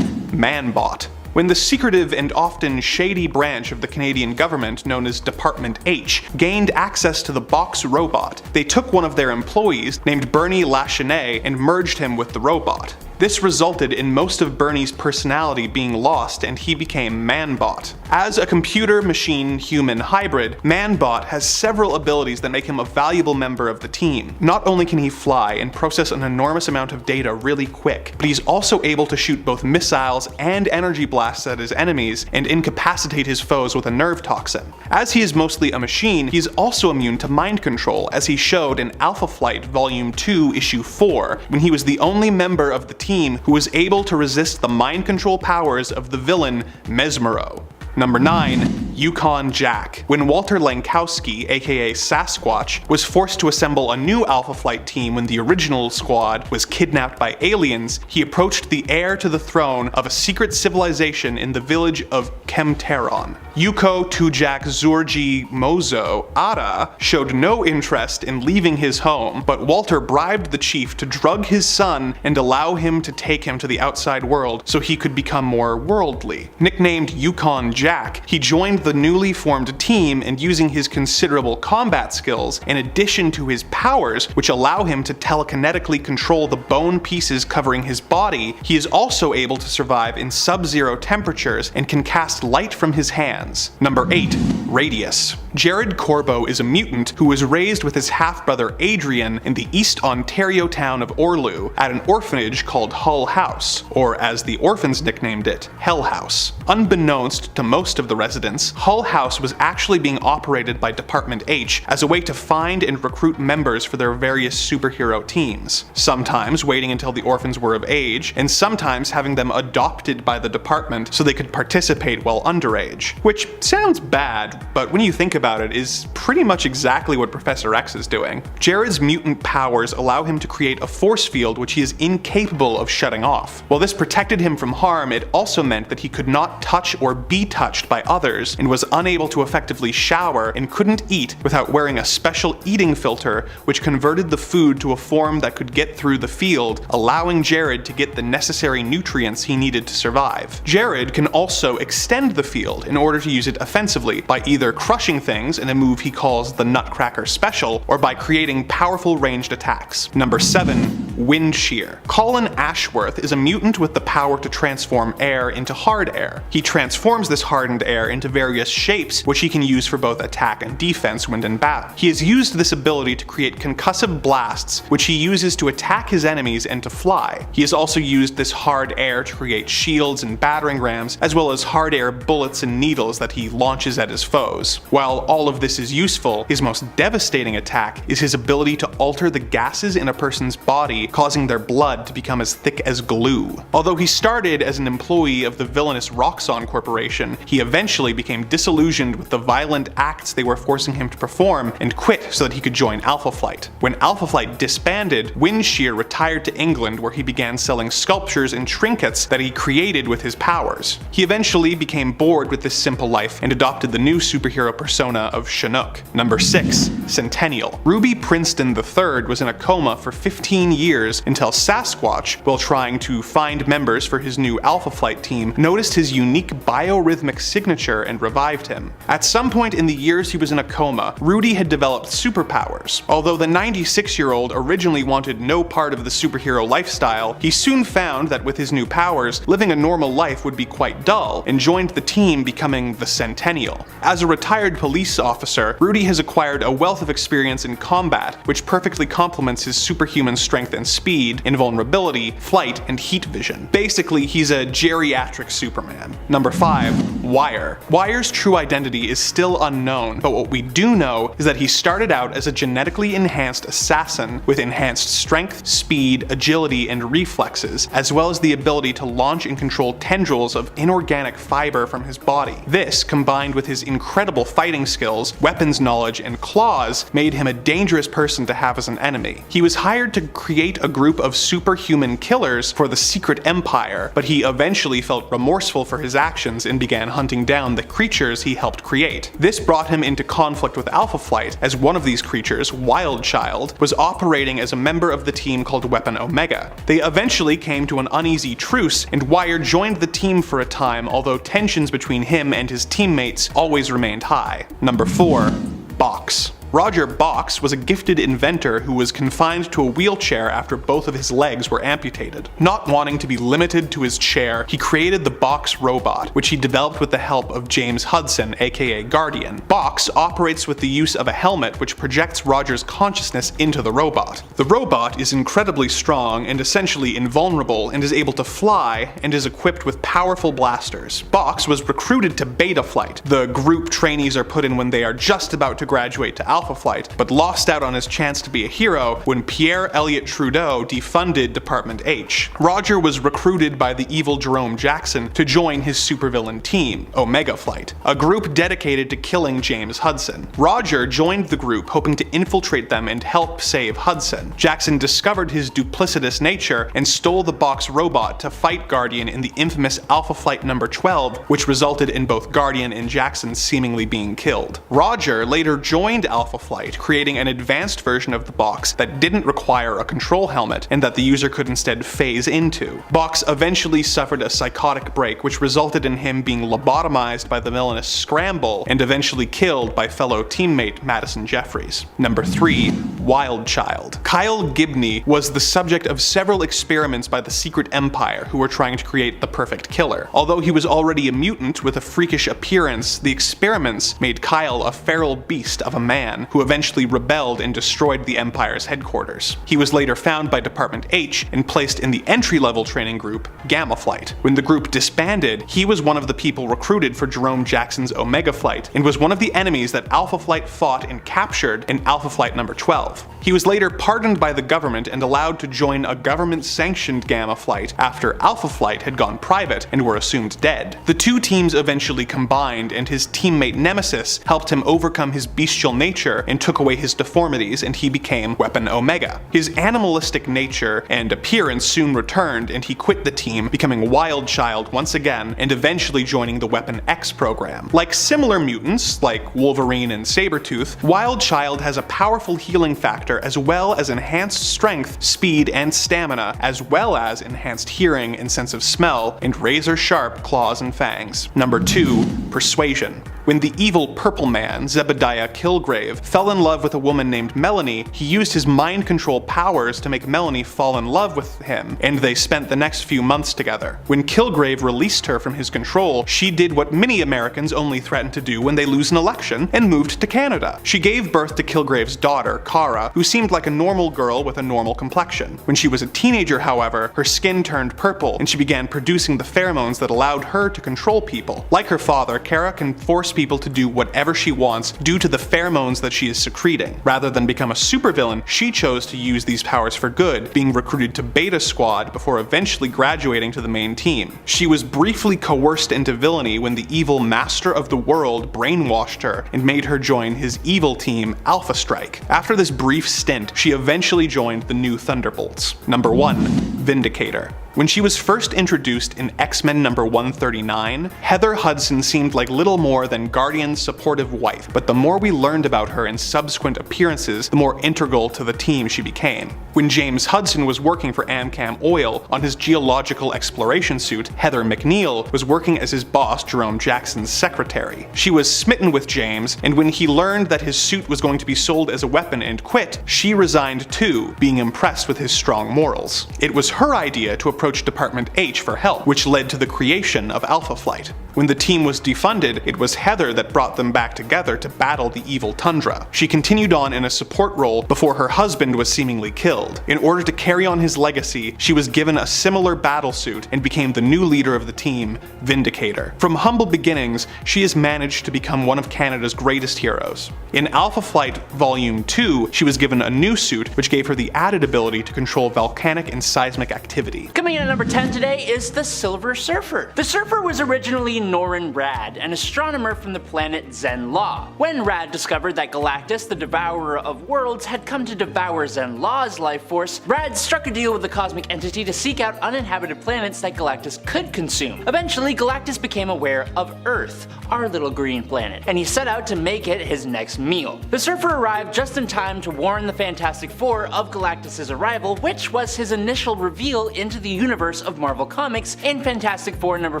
Manbot. When the secretive and often shady branch of the Canadian government known as Department H gained access to the Box robot, they took one of their employees, named Bernie Lachesnais, and merged him with the robot. This resulted in most of Bernie's personality being lost and he became Manbot. As a computer-machine-human hybrid, Manbot has several abilities that make him a valuable member of the team. Not only can he fly and process an enormous amount of data really quick, but he's also able to shoot both missiles and energy blasts at his enemies and incapacitate his foes with a nerve toxin. As he is mostly a machine, he is also immune to mind control, as he showed in Alpha Flight Volume 2 Issue 4, when he was the only member of the team who was able to resist the mind control powers of the villain Mesmero. Number 9. Yukon Jack. When Walter Lankowski, aka Sasquatch, was forced to assemble a new Alpha Flight team when the original squad was kidnapped by aliens, he approached the heir to the throne of a secret civilization in the village of Chemteron. Yuko Tujak Zurgi Mozo Ada showed no interest in leaving his home, but Walter bribed the chief to drug his son and allow him to take him to the outside world so he could become more worldly. Nicknamed Yukon Jack, he joined the newly formed team, and using his considerable combat skills, in addition to his powers, which allow him to telekinetically control the bone pieces covering his body, he is also able to survive in sub-zero temperatures and can cast light from his hands. Number 8. Radius. Jared Corbo is a mutant who was raised with his half-brother Adrian in the East Ontario town of Orlew at an orphanage called Hull House, or as the orphans nicknamed it, Hell House. Unbeknownst to most of the residents, Hull House was actually being operated by Department H as a way to find and recruit members for their various superhero teams, sometimes waiting until the orphans were of age, and sometimes having them adopted by the department so they could participate while underage. Which sounds bad, but when you think about it, is pretty much exactly what Professor X is doing. Jared's mutant powers allow him to create a force field which he is incapable of shutting off. While this protected him from harm, it also meant that he could not touch or be touched by others, and was unable to effectively shower and couldn't eat without wearing a special eating filter which converted the food to a form that could get through the field, allowing Jared to get the necessary nutrients he needed to survive. Jared can also extend the field in order to use it offensively by either crushing things in a move he calls the Nutcracker Special, or by creating powerful ranged attacks. Number 7. Windshear. Colin Ashworth is a mutant with the power to transform air into hard air. He transforms this hardened air into various shapes which he can use for both attack and defense when in battle. He has used this ability to create concussive blasts which he uses to attack his enemies and to fly. He has also used this hard air to create shields and battering rams, as well as hard air bullets and needles that he launches at his foes. While all of this is useful, his most devastating attack is his ability to alter the gases in a person's body, causing their blood to become as thick as glue. Although he started as an employee of the villainous Roxxon Corporation, he eventually became disillusioned with the violent acts they were forcing him to perform and quit so that he could join Alpha Flight. When Alpha Flight disbanded, Windshear retired to England, where he began selling sculptures and trinkets that he created with his powers. He eventually became bored with this simple life and adopted the new superhero persona of Chinook. Number 6. Centennial. Ruby Princeton III was in a coma for 15 years years until Sasquatch, while trying to find members for his new Alpha Flight team, noticed his unique biorhythmic signature and revived him. At some point in the years he was in a coma, Rudy had developed superpowers. Although the 96-year-old originally wanted no part of the superhero lifestyle, he soon found that with his new powers, living a normal life would be quite dull, and joined the team, becoming the Centennial. As a retired police officer, Rudy has acquired a wealth of experience in combat, which perfectly complements his superhuman strength and speed, invulnerability, flight, and heat vision. Basically, he's a geriatric Superman. Number 5. Wyre. Wyre's true identity is still unknown, but what we do know is that he started out as a genetically enhanced assassin with enhanced strength, speed, agility, and reflexes, as well as the ability to launch and control tendrils of inorganic fiber from his body. This, combined with his incredible fighting skills, weapons knowledge, and claws, made him a dangerous person to have as an enemy. He was hired to create a group of superhuman killers for the Secret Empire, but he eventually felt remorseful for his actions and began hunting down the creatures he helped create. This brought him into conflict with Alpha Flight, as one of these creatures, Wildchild, was operating as a member of the team called Weapon Omega. They eventually came to an uneasy truce, and Wyre joined the team for a time, although tensions between him and his teammates always remained high. Number 4. Box. Roger Box was a gifted inventor who was confined to a wheelchair after both of his legs were amputated. Not wanting to be limited to his chair, he created the Box robot, which he developed with the help of James Hudson, aka Guardian. Box operates with the use of a helmet which projects Roger's consciousness into the robot. The robot is incredibly strong and essentially invulnerable, and is able to fly, and is equipped with powerful blasters. Box was recruited to Beta Flight, the group trainees are put in when they are just about to graduate to Alpha Flight, but lost out on his chance to be a hero when Pierre Elliott Trudeau defunded Department H. Roger was recruited by the evil Jerome Jackson to join his supervillain team, Omega Flight, a group dedicated to killing James Hudson. Roger joined the group hoping to infiltrate them and help save Hudson. Jackson discovered his duplicitous nature and stole the Box robot to fight Guardian in the infamous Alpha Flight number 12, which resulted in both Guardian and Jackson seemingly being killed. Roger later joined Alpha Flight, creating an advanced version of the Box that didn't require a control helmet and that the user could instead phase into. Box eventually suffered a psychotic break, which resulted in him being lobotomized by the villainous Scramble and eventually killed by fellow teammate Madison Jeffries. Number 3. Wildchild. Kyle Gibney was the subject of several experiments by the Secret Empire, who were trying to create the perfect killer. Although he was already a mutant with a freakish appearance, the experiments made Kyle a feral beast of a man who eventually rebelled and destroyed the Empire's headquarters. He was later found by Department H and placed in the entry-level training group, Gamma Flight. When the group disbanded, he was one of the people recruited for Jerome Jackson's Omega Flight, and was one of the enemies that Alpha Flight fought and captured in Alpha Flight number 12. He was later pardoned by the government and allowed to join a government-sanctioned Gamma Flight after Alpha Flight had gone private and were assumed dead. The two teams eventually combined, and his teammate Nemesis helped him overcome his bestial nature and took away his deformities, and he became Weapon Omega. His animalistic nature and appearance soon returned, and he quit the team, becoming Wildchild once again, and eventually joining the Weapon X program. Like similar mutants, like Wolverine and Sabretooth, Wildchild has a powerful healing factor as well as enhanced strength, speed, and stamina, as well as enhanced hearing and sense of smell, and razor-sharp claws and fangs. Number 2. Persuasion. When the evil Purple Man, Zebediah Kilgrave, fell in love with a woman named Melanie, he used his mind control powers to make Melanie fall in love with him, and they spent the next few months together. When Kilgrave released her from his control, she did what many Americans only threaten to do when they lose an election, and moved to Canada. She gave birth to Kilgrave's daughter, Kara, who seemed like a normal girl with a normal complexion. When she was a teenager, however, her skin turned purple, and she began producing the pheromones that allowed her to control people. Like her father, Kara can force people to do whatever she wants due to the pheromones that she is secreting. Rather than become a supervillain, she chose to use these powers for good, being recruited to Beta Squad before eventually graduating to the main team. She was briefly coerced into villainy when the evil Master of the World brainwashed her and made her join his evil team, Alpha Strike. After this brief stint, she eventually joined the new Thunderbolts. Number 1. Vindicator. When she was first introduced in X-Men number 139, Heather Hudson seemed like little more than Guardian's supportive wife, but the more we learned about her in subsequent appearances, the more integral to the team she became. When James Hudson was working for Amcam Oil on his geological exploration suit, Heather McNeil was working as his boss Jerome Jackson's secretary. She was smitten with James, and when he learned that his suit was going to be sold as a weapon and quit, she resigned too, being impressed with his strong morals. It was her idea to approach Department H for help, which led to the creation of Alpha Flight. When the team was defunded, it was Heather that brought them back together to battle the evil Tundra. She continued on in a support role before her husband was seemingly killed. In order to carry on his legacy, she was given a similar battlesuit and became the new leader of the team, Vindicator. From humble beginnings, she has managed to become one of Canada's greatest heroes. In Alpha Flight Volume 2, she was given a new suit which gave her the added ability to control volcanic and seismic activity. Coming in at number 10 today is the Silver Surfer. The Surfer was originally Norrin Radd, an astronomer from the planet Zen-La. When Radd discovered that Galactus, the devourer of worlds, had come to devour Zen-La's life force, Radd struck a deal with the cosmic entity to seek out uninhabited planets that Galactus could consume. Eventually, Galactus became aware of Earth, our little green planet, and he set out to make it his next meal. The Surfer arrived just in time to warn the Fantastic Four of Galactus' arrival, which was his initial reveal into the universe of Marvel Comics in Fantastic Four number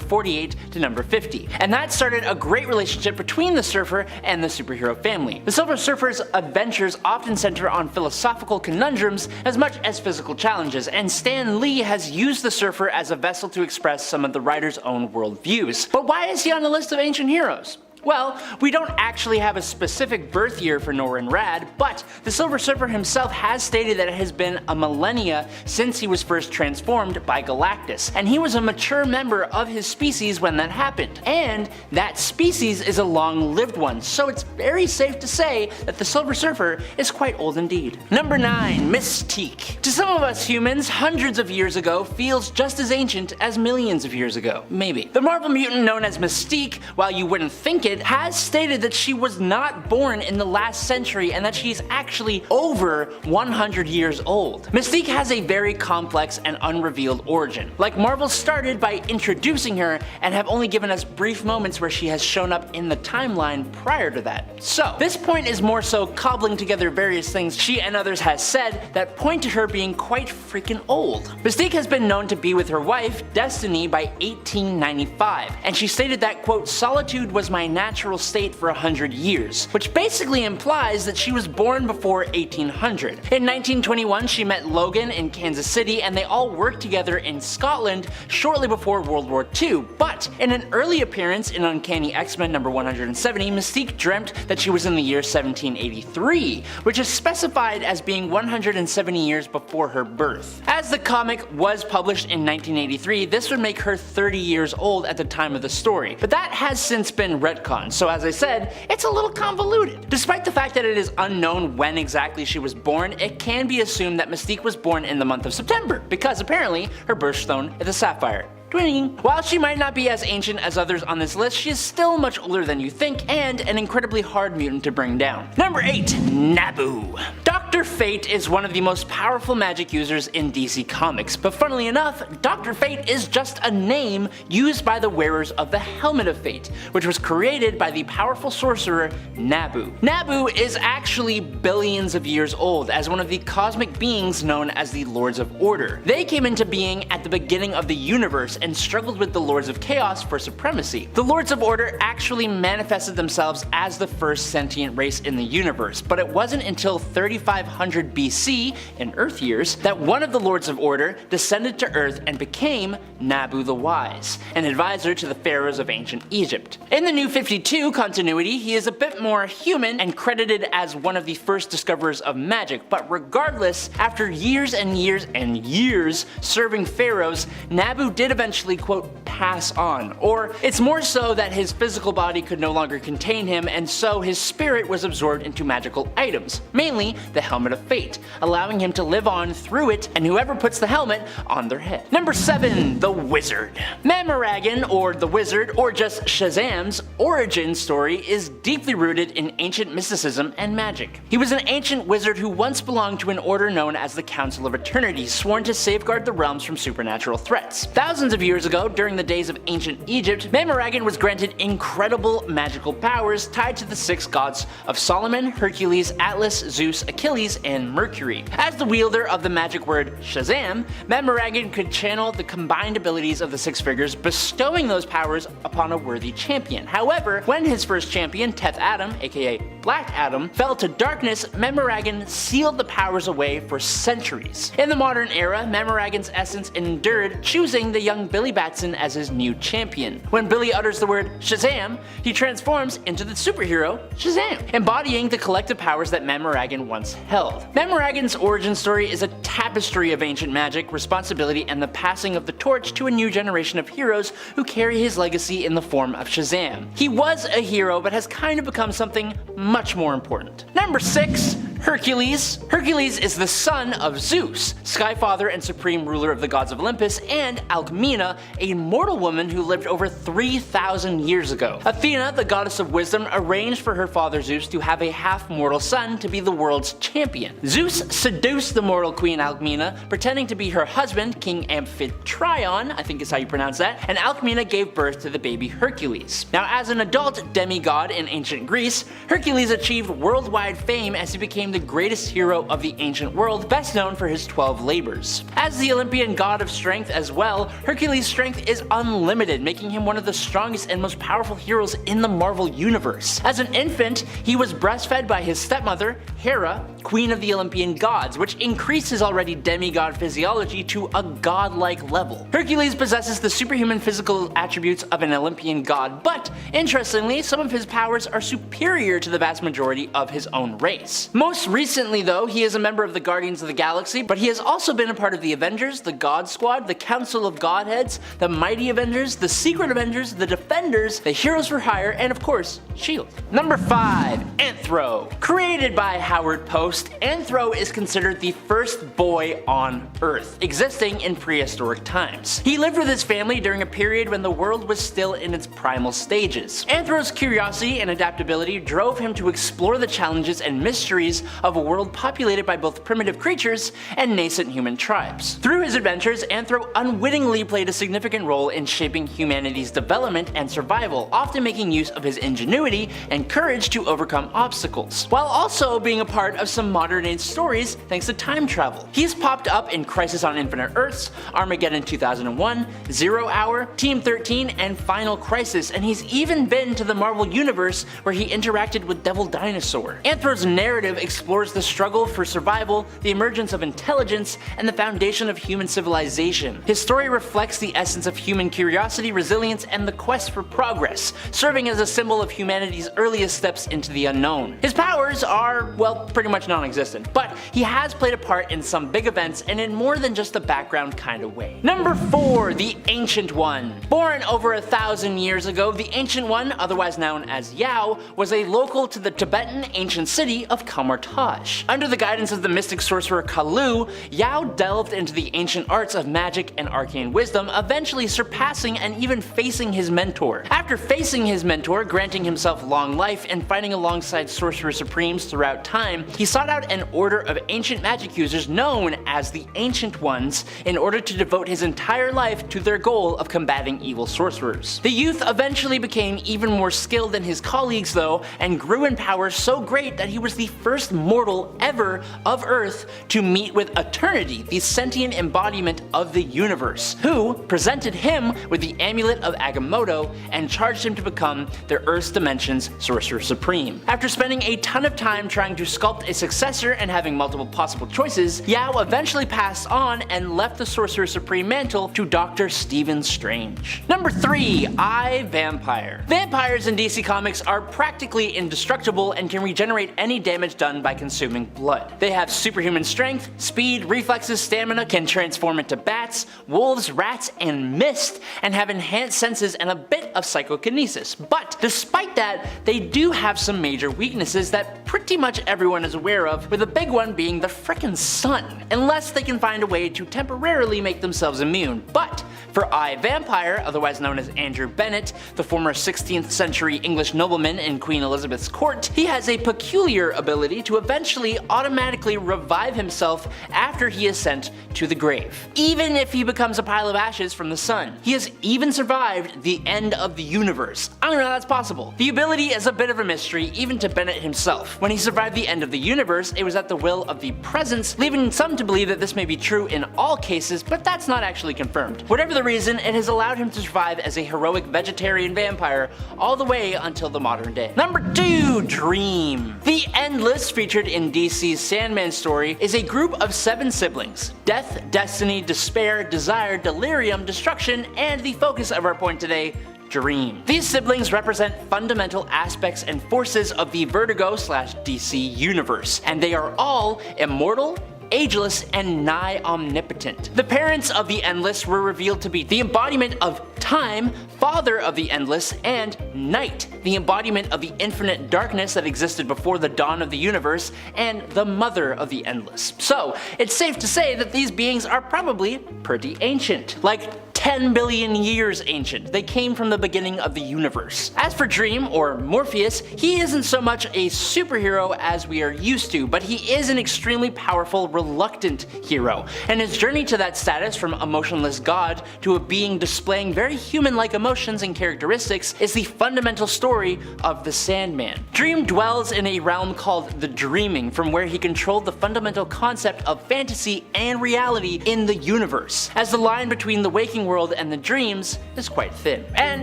48 to number 50, and that started a great relationship between the Surfer and the superhero family. The Silver Surfer's adventures often center on philosophical conundrums as much as physical challenges, and Stan Lee has used the Surfer as a vessel to express some of the writer's own worldviews. But why is he on the list of ancient heroes? Well, we don't actually have a specific birth year for Norrin Radd, but the Silver Surfer himself has stated that it has been a millennia since he was first transformed by Galactus, and he was a mature member of his species when that happened. And that species is a long-lived one, so it's very safe to say that the Silver Surfer is quite old indeed. Number 9. Mystique. To some of us humans, hundreds of years ago feels just as ancient as millions of years ago. Maybe. The Marvel mutant known as Mystique, while you wouldn't think it, has stated that she was not born in the last century and that she's actually over 100 years old. Mystique has a very complex and unrevealed origin. Like Marvel started by introducing her and have only given us brief moments where she has shown up in the timeline prior to that. So this point is more so cobbling together various things she and others has said that point to her being quite freaking old. Mystique has been known to be with her wife, Destiny, by 1895, and she stated that, quote, "Solitude was my natural state for 100 years, which basically implies that she was born before 1800. In 1921, she met Logan in Kansas City and they all worked together in Scotland shortly before World War II, but in an early appearance in Uncanny X-Men number 170, Mystique dreamt that she was in the year 1783, which is specified as being 170 years before her birth. As the comic was published in 1983, this would make her 30 years old at the time of the story, but that has since been retconned. So as I said, it's a little convoluted. Despite the fact that it is unknown when exactly she was born, it can be assumed that Mystique was born in the month of September, because apparently her birthstone is a sapphire. Twinning. While she might not be as ancient as others on this list, she is still much older than you think and an incredibly hard mutant to bring down. Number 8. Nabu. Dr. Fate is one of the most powerful magic users in DC Comics, but funnily enough, Dr. Fate is just a name used by the wearers of the Helmet of Fate, which was created by the powerful sorcerer Nabu. Nabu is actually billions of years old as one of the cosmic beings known as the Lords of Order. They came into being at the beginning of the universe and struggled with the Lords of Chaos for supremacy. The Lords of Order actually manifested themselves as the first sentient race in the universe, but it wasn't until 3500 BC, in Earth years, that one of the Lords of Order descended to Earth and became Nabu the Wise, an advisor to the pharaohs of ancient Egypt. In the New 52 continuity, he is a bit more human and credited as one of the first discoverers of magic, but regardless, after years and years and years serving pharaohs, Nabu did eventually eventually, quote, pass on. Or it's more so that his physical body could no longer contain him, and so his spirit was absorbed into magical items, mainly the Helmet of Fate, allowing him to live on through it and whoever puts the helmet on their head. Number 7. The Wizard. Mammaragan, or the Wizard, or just Shazam's origin story is deeply rooted in ancient mysticism and magic. He was an ancient wizard who once belonged to an order known as the Council of Eternity, sworn to safeguard the realms from supernatural threats. Thousands of years ago, during the days of ancient Egypt, Mammaragan was granted incredible magical powers tied to the 6 gods of Solomon, Hercules, Atlas, Zeus, Achilles, and Mercury. As the wielder of the magic word Shazam, Mammaragan could channel the combined abilities of the 6 figures, bestowing those powers upon a worthy champion. However, when his first champion, Teth Adam, aka Black Adam, fell to darkness, Mammaragan sealed the powers away for centuries. In the modern era, Mammaragan's essence endured, choosing the young Billy Batson as his new champion. When Billy utters the word Shazam, he transforms into the superhero Shazam, embodying the collective powers that Mammaragan once held. Mammaragan's origin story is a tapestry of ancient magic, responsibility, and the passing of the torch to a new generation of heroes who carry his legacy in the form of Shazam. He was a hero, but has kind of become something much more important. Number 6. Hercules. Hercules is the son of Zeus, Skyfather and supreme ruler of the gods of Olympus, and Alcmena, a mortal woman who lived over 3,000 years ago. Athena, the goddess of wisdom, arranged for her father Zeus to have a half-mortal son to be the world's champion. Zeus seduced the mortal queen Alcmena, pretending to be her husband, King Amphitryon, I think is how you pronounce that, and Alcmena gave birth to the baby Hercules. Now, as an adult demigod in ancient Greece, Hercules achieved worldwide fame as he became the greatest hero of the ancient world, best known for his 12 labors. As the Olympian god of strength as well, Hercules' strength is unlimited, making him one of the strongest and most powerful heroes in the Marvel universe. As an infant, he was breastfed by his stepmother, Hera, queen of the Olympian gods, which increased his already demigod physiology to a godlike level. Hercules possesses the superhuman physical attributes of an Olympian god, but interestingly, some of his powers are superior to the vast majority of his own race. Most recently though, he is a member of the Guardians of the Galaxy, but he has also been a part of the Avengers, the God Squad, the Council of Godheads, the Mighty Avengers, the Secret Avengers, the Defenders, the Heroes for Hire, and of course, S.H.I.E.L.D. Number 5. Anthro. Created by Howard Post, Anthro is considered the first boy on Earth, existing in prehistoric times. He lived with his family during a period when the world was still in its primal stages. Anthro's curiosity and adaptability drove him to explore the challenges and mysteries of a world populated by both primitive creatures and nascent human tribes. Through his adventures, Anthro unwittingly played a significant role in shaping humanity's development and survival, often making use of his ingenuity and courage to overcome obstacles, while also being a part of some modern-age stories thanks to time travel. He's popped up in Crisis on Infinite Earths, Armageddon 2001, Zero Hour, Team 13, and Final Crisis, and he's even been to the Marvel Universe where he interacted with Devil Dinosaur. Anthro's narrative explores the struggle for survival, the emergence of intelligence, and the foundation of human civilization. His story reflects the essence of human curiosity, resilience, and the quest for progress, serving as a symbol of humanity's earliest steps into the unknown. His powers are, well, pretty much non-existent, but he has played a part in some big events and in more than just a background kind of way. Number 4. The Ancient One. Born over 1,000 years ago, the Ancient One, otherwise known as Yao, was a local to the Tibetan ancient city of Kamartaj. Under the guidance of the mystic sorcerer Kalu, Yao delved into the ancient arts of magic and arcane wisdom, eventually surpassing and even facing his mentor. After facing his mentor, granting himself long life, and fighting alongside sorcerer supremes throughout time, he sought out an order of ancient magic users known as the Ancient Ones in order to devote his entire life to their goal of combating evil sorcerers. The youth eventually became even more skilled than his colleagues though, and grew in power so great that he was the first mortal ever of Earth to meet with Eternity, the sentient embodiment of the universe, who presented him with the Amulet of Agamotto and charged him to become the Earth's Dimension's Sorcerer Supreme. After spending a ton of time trying to sculpt a successor and having multiple possible choices, Yao eventually passed on and left the Sorcerer Supreme mantle to Dr. Stephen Strange. Number 3. I, Vampire. Vampires in DC Comics are practically indestructible and can regenerate any damage done by by consuming blood. They have superhuman strength, speed, reflexes, stamina, can transform into bats, wolves, rats, and mist, and have enhanced senses and a bit of psychokinesis. But despite that, they do have some major weaknesses that pretty much everyone is aware of, with the big one being the frickin' sun, unless they can find a way to temporarily make themselves immune. But for I, Vampire, otherwise known as Andrew Bennett, the former 16th century English nobleman in Queen Elizabeth's court, he has a peculiar ability to eventually automatically revive himself after he is sent to the grave, even if he becomes a pile of ashes from the sun. He has even survived the end of the universe. I don't know how that's possible. The ability is a bit of a mystery even to Bennett himself. When he survived the end of the universe, it was at the will of the presence, leaving some to believe that this may be true in all cases, but that's not actually confirmed. Whatever the reason, it has allowed him to survive as a heroic vegetarian vampire all the way until the modern day. Number 2, Dream. The Endless, featured in DC's Sandman story, is a group of 7 siblings. Death, destiny, despair, desire, delirium, destruction, and the focus of our point today, Dream. These siblings represent fundamental aspects and forces of the Vertigo/DC universe, and they are all immortal, ageless, and nigh omnipotent. The parents of the Endless were revealed to be the embodiment of Time, father of the Endless, and Night, the embodiment of the infinite darkness that existed before the dawn of the universe, and the mother of the Endless. So, it's safe to say that these beings are probably pretty ancient. Like 10 billion years ancient. They came from the beginning of the universe. As for Dream, or Morpheus, he isn't so much a superhero as we are used to, but he is an extremely powerful, reluctant hero, and his journey to that status from emotionless god to a being displaying very human-like emotions and characteristics is the fundamental story of the Sandman. Dream dwells in a realm called the Dreaming, from where he controlled the fundamental concept of fantasy and reality in the universe, as the line between the waking world and the dreams is quite thin. And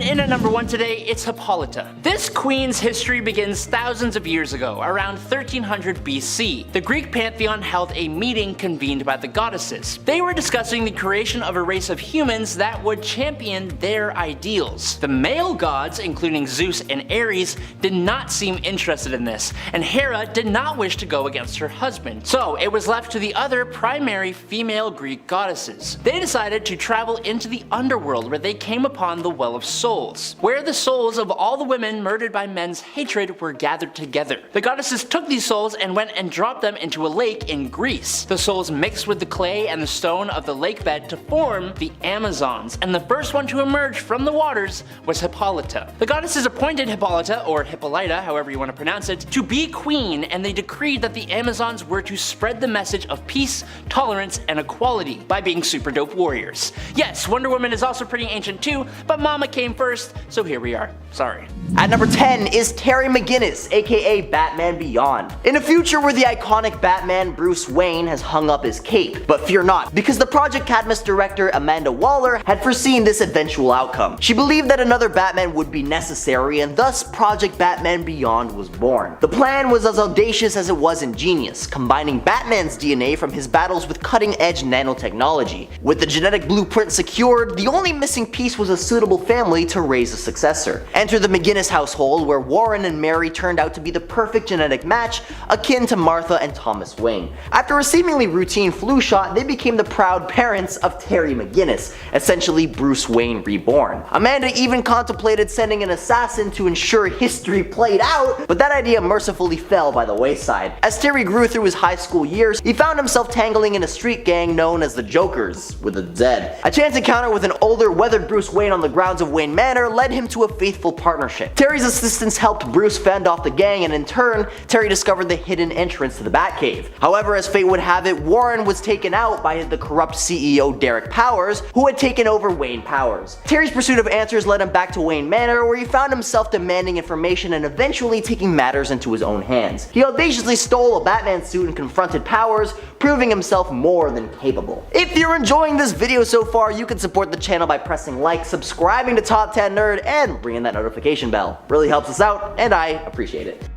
in at number 1 today, it's Hippolyta. This queen's history begins thousands of years ago, around 1300 BC. The Greek pantheon held a meeting convened by the goddesses. They were discussing the creation of a race of humans that would champion their ideals. The male gods, including Zeus and Ares, did not seem interested in this, and Hera did not wish to go against her husband, so it was left to the other primary female Greek goddesses. They decided to travel into the underworld, where they came upon the Well of Souls, where the souls of all the women murdered by men's hatred were gathered together. The goddesses took these souls and went and dropped them into a lake in Greece. The souls mixed with the clay and the stone of the lake bed to form the Amazons, and the first one to emerge from the waters was Hippolyta. The goddesses appointed Hippolyta, or Hippolyta, however you want to pronounce it, to be queen, and they decreed that the Amazons were to spread the message of peace, tolerance, and equality by being super dope warriors. Yes, Wonder Woman is also pretty ancient too, but Mama came first, so here we are. Sorry. At number 10 is Terry McGinnis, aka Batman Beyond. In a future where the iconic Batman Bruce Wayne has hung up his cape. But fear not, because the Project Cadmus director Amanda Waller had foreseen this eventual outcome. She believed that another Batman would be necessary, and thus Project Batman Beyond was born. The plan was as audacious as it was ingenious, combining Batman's DNA from his battles with cutting-edge nanotechnology. With the genetic blueprint secured, the only missing piece was a suitable family to raise a successor. Enter the McGinnis household, where Warren and Mary turned out to be the perfect genetic match, akin to Martha and Thomas Wayne. After a seemingly routine flu shot, they became the proud parents of Terry McGinnis, essentially Bruce Wayne reborn. Amanda even contemplated sending an assassin to ensure history played out, but that idea mercifully fell by the wayside. As Terry grew through his high school years, he found himself tangling in a street gang known as the Jokers, with a Z. A chance encounter with an older, weathered Bruce Wayne on the grounds of Wayne Manor led him to a faithful partnership. Terry's assistance helped Bruce fend off the gang, and in turn, Terry discovered the hidden entrance to the Batcave. However, as fate would have it, Warren was taken out by the corrupt CEO Derek Powers, who had taken over Wayne Powers. Terry's pursuit of answers led him back to Wayne Manor, where he found himself demanding information and eventually taking matters into his own hands. He audaciously stole a Batman suit and confronted Powers, proving himself more than capable. If you're enjoying this video so far, you can support the channel by pressing like, subscribing to Top 10 Nerd, and ringing that notification bell. Really helps us out, and I appreciate it.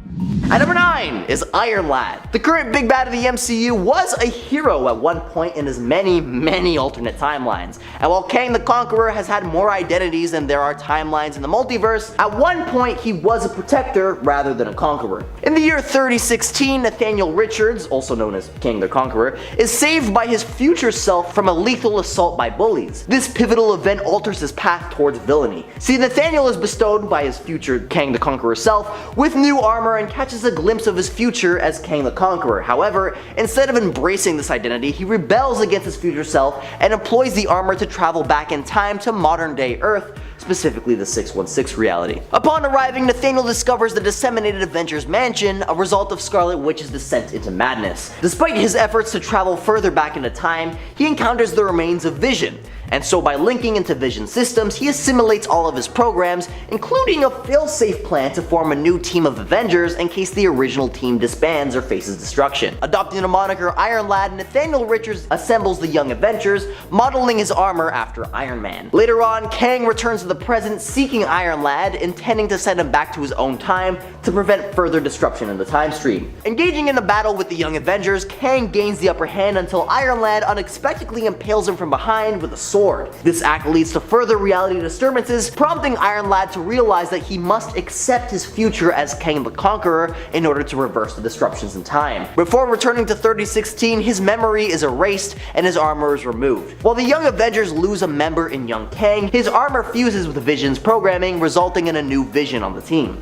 At number 9 is Iron Lad. The current big bad of the MCU was a hero at one point in his many alternate timelines. And while Kang the Conqueror has had more identities than there are timelines in the multiverse, at one point he was a protector rather than a conqueror. In the year 3016, Nathaniel Richards, also known as Kang the Conqueror, is saved by his future self from a lethal assault by bullies. This pivotal event alters his path towards villainy. See, Nathaniel is bestowed by his future Kang the Conqueror self with new armor and catches a glimpse of his future as Kang the Conqueror. However, instead of embracing this identity, he rebels against his future self and employs the armor to travel back in time to modern day Earth, specifically the 616 reality. Upon arriving, Nathaniel discovers the disseminated Avengers mansion, a result of Scarlet Witch's descent into madness. Despite his efforts to travel further back into time, he encounters the remains of Vision, and so by linking into Vision's systems, he assimilates all of his programs, including a fail-safe plan to form a new team of Avengers in case the original team disbands or faces destruction. Adopting the moniker Iron Lad, Nathaniel Richards assembles the Young Avengers, modeling his armor after Iron Man. Later on, Kang returns to the present seeking Iron Lad, intending to send him back to his own time to prevent further disruption in the time stream. Engaging in a battle with the Young Avengers, Kang gains the upper hand until Iron Lad unexpectedly impales him from behind with a sword. This act leads to further reality disturbances, prompting Iron Lad to realize that he must accept his future as Kang the Conqueror in order to reverse the disruptions in time. Before returning to 3016, his memory is erased and his armor is removed. While the Young Avengers lose a member in Young Kang, his armor fuses with Vision's programming, resulting in a new Vision on the team.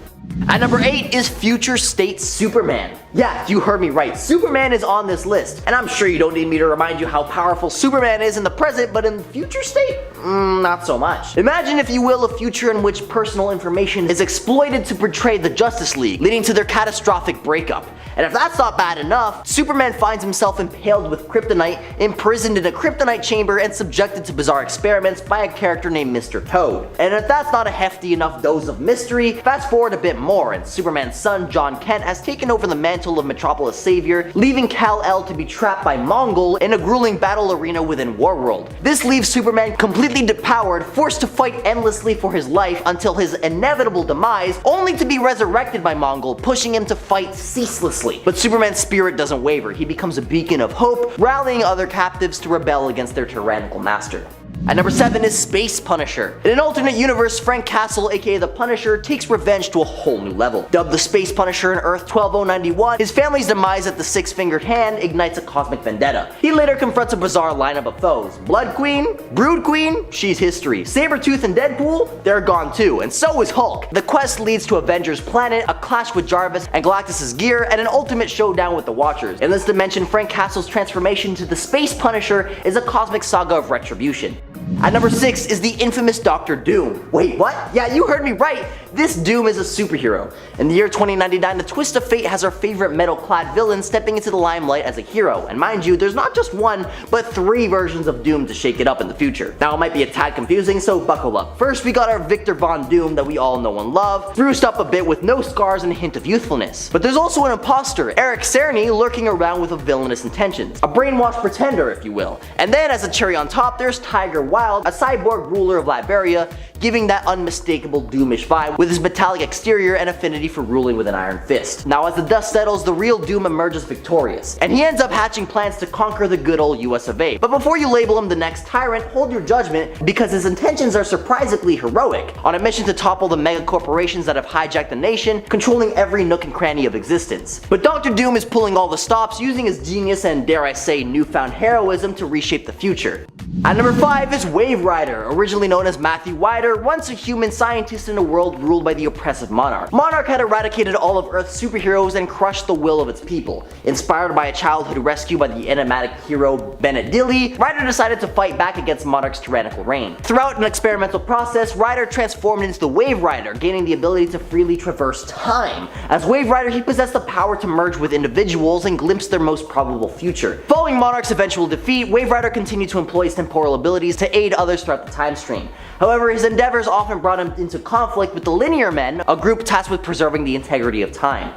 At number 8 is Future State Superman. Yeah, you heard me right, Superman is on this list, and I'm sure you don't need me to remind you how powerful Superman is in the present, but in the future state? Not so much. Imagine, if you will, a future in which personal information is exploited to portray the Justice League, leading to their catastrophic breakup. And if that's not bad enough, Superman finds himself impaled with kryptonite, imprisoned in a kryptonite chamber, and subjected to bizarre experiments by a character named Mr. Toad. And if that's not a hefty enough dose of mystery, fast forward a bit more, and Superman's son, John Kent, has taken over the mantle of Metropolis Savior, leaving Kal-El to be trapped by Mongol in a grueling battle arena within Warworld. This leaves Superman completely depowered, forced to fight endlessly for his life until his inevitable demise, only to be resurrected by Mongol, pushing him to fight ceaselessly. But Superman's spirit doesn't waver. He becomes a beacon of hope, rallying other captives to rebel against their tyrannical master. At number 7 is Space Punisher. In an alternate universe, Frank Castle, aka the Punisher, takes revenge to a whole new level. Dubbed the Space Punisher in Earth 12091, his family's demise at the Six-Fingered Hand ignites a cosmic vendetta. He later confronts a bizarre lineup of foes. Blood Queen, Brood Queen, she's history. Sabretooth and Deadpool, they're gone too, and so is Hulk. The quest leads to Avengers Planet, a clash with Jarvis and Galactus' gear, and an ultimate showdown with the Watchers. In this dimension, Frank Castle's transformation to the Space Punisher is a cosmic saga of retribution. At number 6 is the infamous Dr. Doom. Wait, what? Yeah, you heard me right! This Doom is a superhero. In the year 2099, the twist of fate has our favorite metal-clad villain stepping into the limelight as a hero. And mind you, there's not just one, but 3 versions of Doom to shake it up in the future. Now, it might be a tad confusing, so buckle up. First, we got our Victor Von Doom that we all know and love, spruced up a bit with no scars and a hint of youthfulness. But there's also an imposter, Eric Cerny, lurking around with villainous intentions. A brainwashed pretender, if you will. And then, as a cherry on top, there's Tiger Wilde, a cyborg ruler of Liberia, giving that unmistakable Doomish vibe with his metallic exterior and affinity for ruling with an iron fist. Now, as the dust settles, the real Doom emerges victorious, and he ends up hatching plans to conquer the good old US of A. But before you label him the next tyrant, hold your judgment, because his intentions are surprisingly heroic, on a mission to topple the mega corporations that have hijacked the nation, controlling every nook and cranny of existence. But Dr. Doom is pulling all the stops, using his genius and, dare I say, newfound heroism to reshape the future. At number 5 is Wave Rider, originally known as Matthew Wyre, once a human scientist in a world ruled by the oppressive Monarch. Monarch had eradicated all of Earth's superheroes and crushed the will of its people. Inspired by a childhood rescue by the enigmatic hero Bennett Dilly, Rider decided to fight back against Monarch's tyrannical reign. Throughout an experimental process, Rider transformed into the Wave Rider, gaining the ability to freely traverse time. As Wave Rider, he possessed the power to merge with individuals and glimpse their most probable future. Following Monarch's eventual defeat, Wave Rider continued to employ his temporal abilities to aid others throughout the time stream. However, his endeavors often brought him into conflict with the Linear Men, a group tasked with preserving the integrity of time.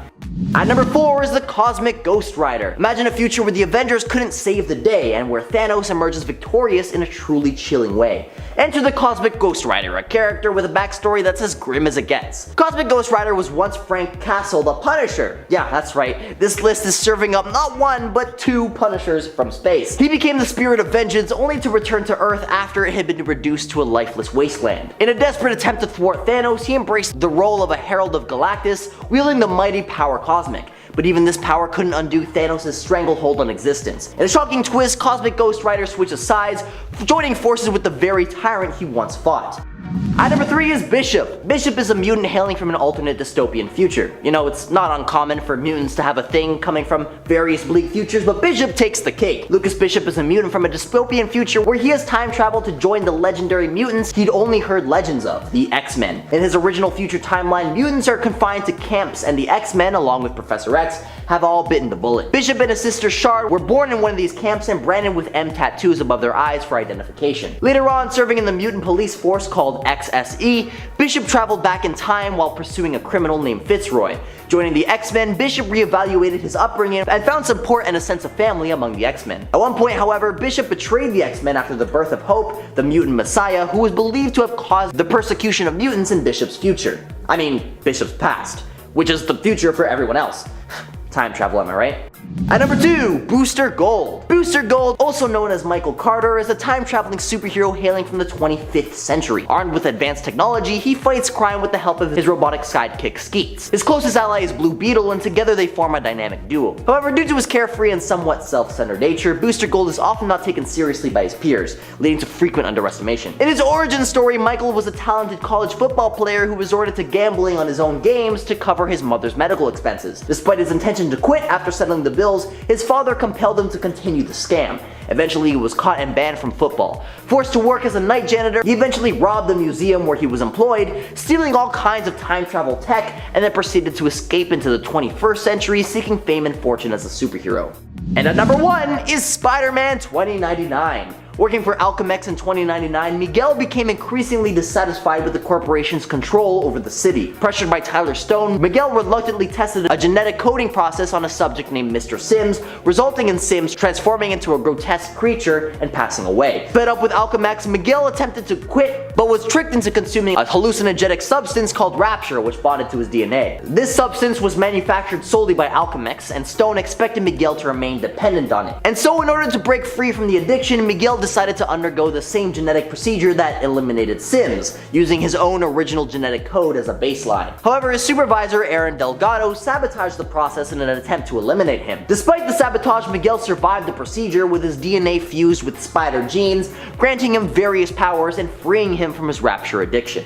At number 4 is the Cosmic Ghost Rider. Imagine a future where the Avengers couldn't save the day and where Thanos emerges victorious in a truly chilling way. Enter the Cosmic Ghost Rider, a character with a backstory that's as grim as it gets. Cosmic Ghost Rider was once Frank Castle, the Punisher. Yeah, that's right. This list is serving up not one, but 2 Punishers from space. He became the Spirit of Vengeance only to return to Earth after it had been reduced to a lifeless wasteland. In a desperate attempt to thwart Thanos, he embraced the role of a Herald of Galactus, wielding the mighty power Cosmic. But even this power couldn't undo Thanos' stranglehold on existence. In a shocking twist, Cosmic Ghost Rider switches sides, joining forces with the very tyrant he once fought. At number 3 is Bishop. Bishop is a mutant hailing from an alternate dystopian future. You know, it's not uncommon for mutants to have a thing coming from various bleak futures, but Bishop takes the cake. Lucas Bishop is a mutant from a dystopian future where he has time traveled to join the legendary mutants he'd only heard legends of, the X-Men. In his original future timeline, mutants are confined to camps, and the X-Men, along with Professor X, have all bitten the bullet. Bishop and his sister Shroud were born in one of these camps and branded with M tattoos above their eyes for identification. Later on, serving in the mutant police force called XSE, Bishop traveled back in time while pursuing a criminal named Fitzroy. Joining the X-Men, Bishop reevaluated his upbringing and found support and a sense of family among the X-Men. At one point, however, Bishop betrayed the X-Men after the birth of Hope, the mutant messiah who was believed to have caused the persecution of mutants in Bishop's future. I mean, Bishop's past, which is the future for everyone else. Time travel, am I right? At number 2, Booster Gold. Booster Gold, also known as Michael Carter, is a time-traveling superhero hailing from the 25th century. Armed with advanced technology, he fights crime with the help of his robotic sidekick Skeets. His closest ally is Blue Beetle, and together they form a dynamic duo. However, due to his carefree and somewhat self-centered nature, Booster Gold is often not taken seriously by his peers, leading to frequent underestimation. In his origin story, Michael was a talented college football player who resorted to gambling on his own games to cover his mother's medical expenses. Despite his intention to quit after settling the bills, his father compelled him to continue the scam. Eventually, he was caught and banned from football. Forced to work as a night janitor, he eventually robbed the museum where he was employed, stealing all kinds of time travel tech, and then proceeded to escape into the 21st century seeking fame and fortune as a superhero. And at number 1 is Spider-Man 2099. Working for Alchemex in 2099, Miguel became increasingly dissatisfied with the corporation's control over the city. Pressured by Tyler Stone, Miguel reluctantly tested a genetic coding process on a subject named Mr. Sims, resulting in Sims transforming into a grotesque creature and passing away. Fed up with Alchemex, Miguel attempted to quit, but was tricked into consuming a hallucinogenic substance called Rapture, which bonded to his DNA. This substance was manufactured solely by Alchemex, and Stone expected Miguel to remain dependent on it. And so in order to break free from the addiction, Miguel decided to undergo the same genetic procedure that eliminated Sims, using his own original genetic code as a baseline. However, his supervisor, Aaron Delgado, sabotaged the process in an attempt to eliminate him. Despite the sabotage, Miguel survived the procedure with his DNA fused with spider genes, granting him various powers and freeing him from his Rapture addiction.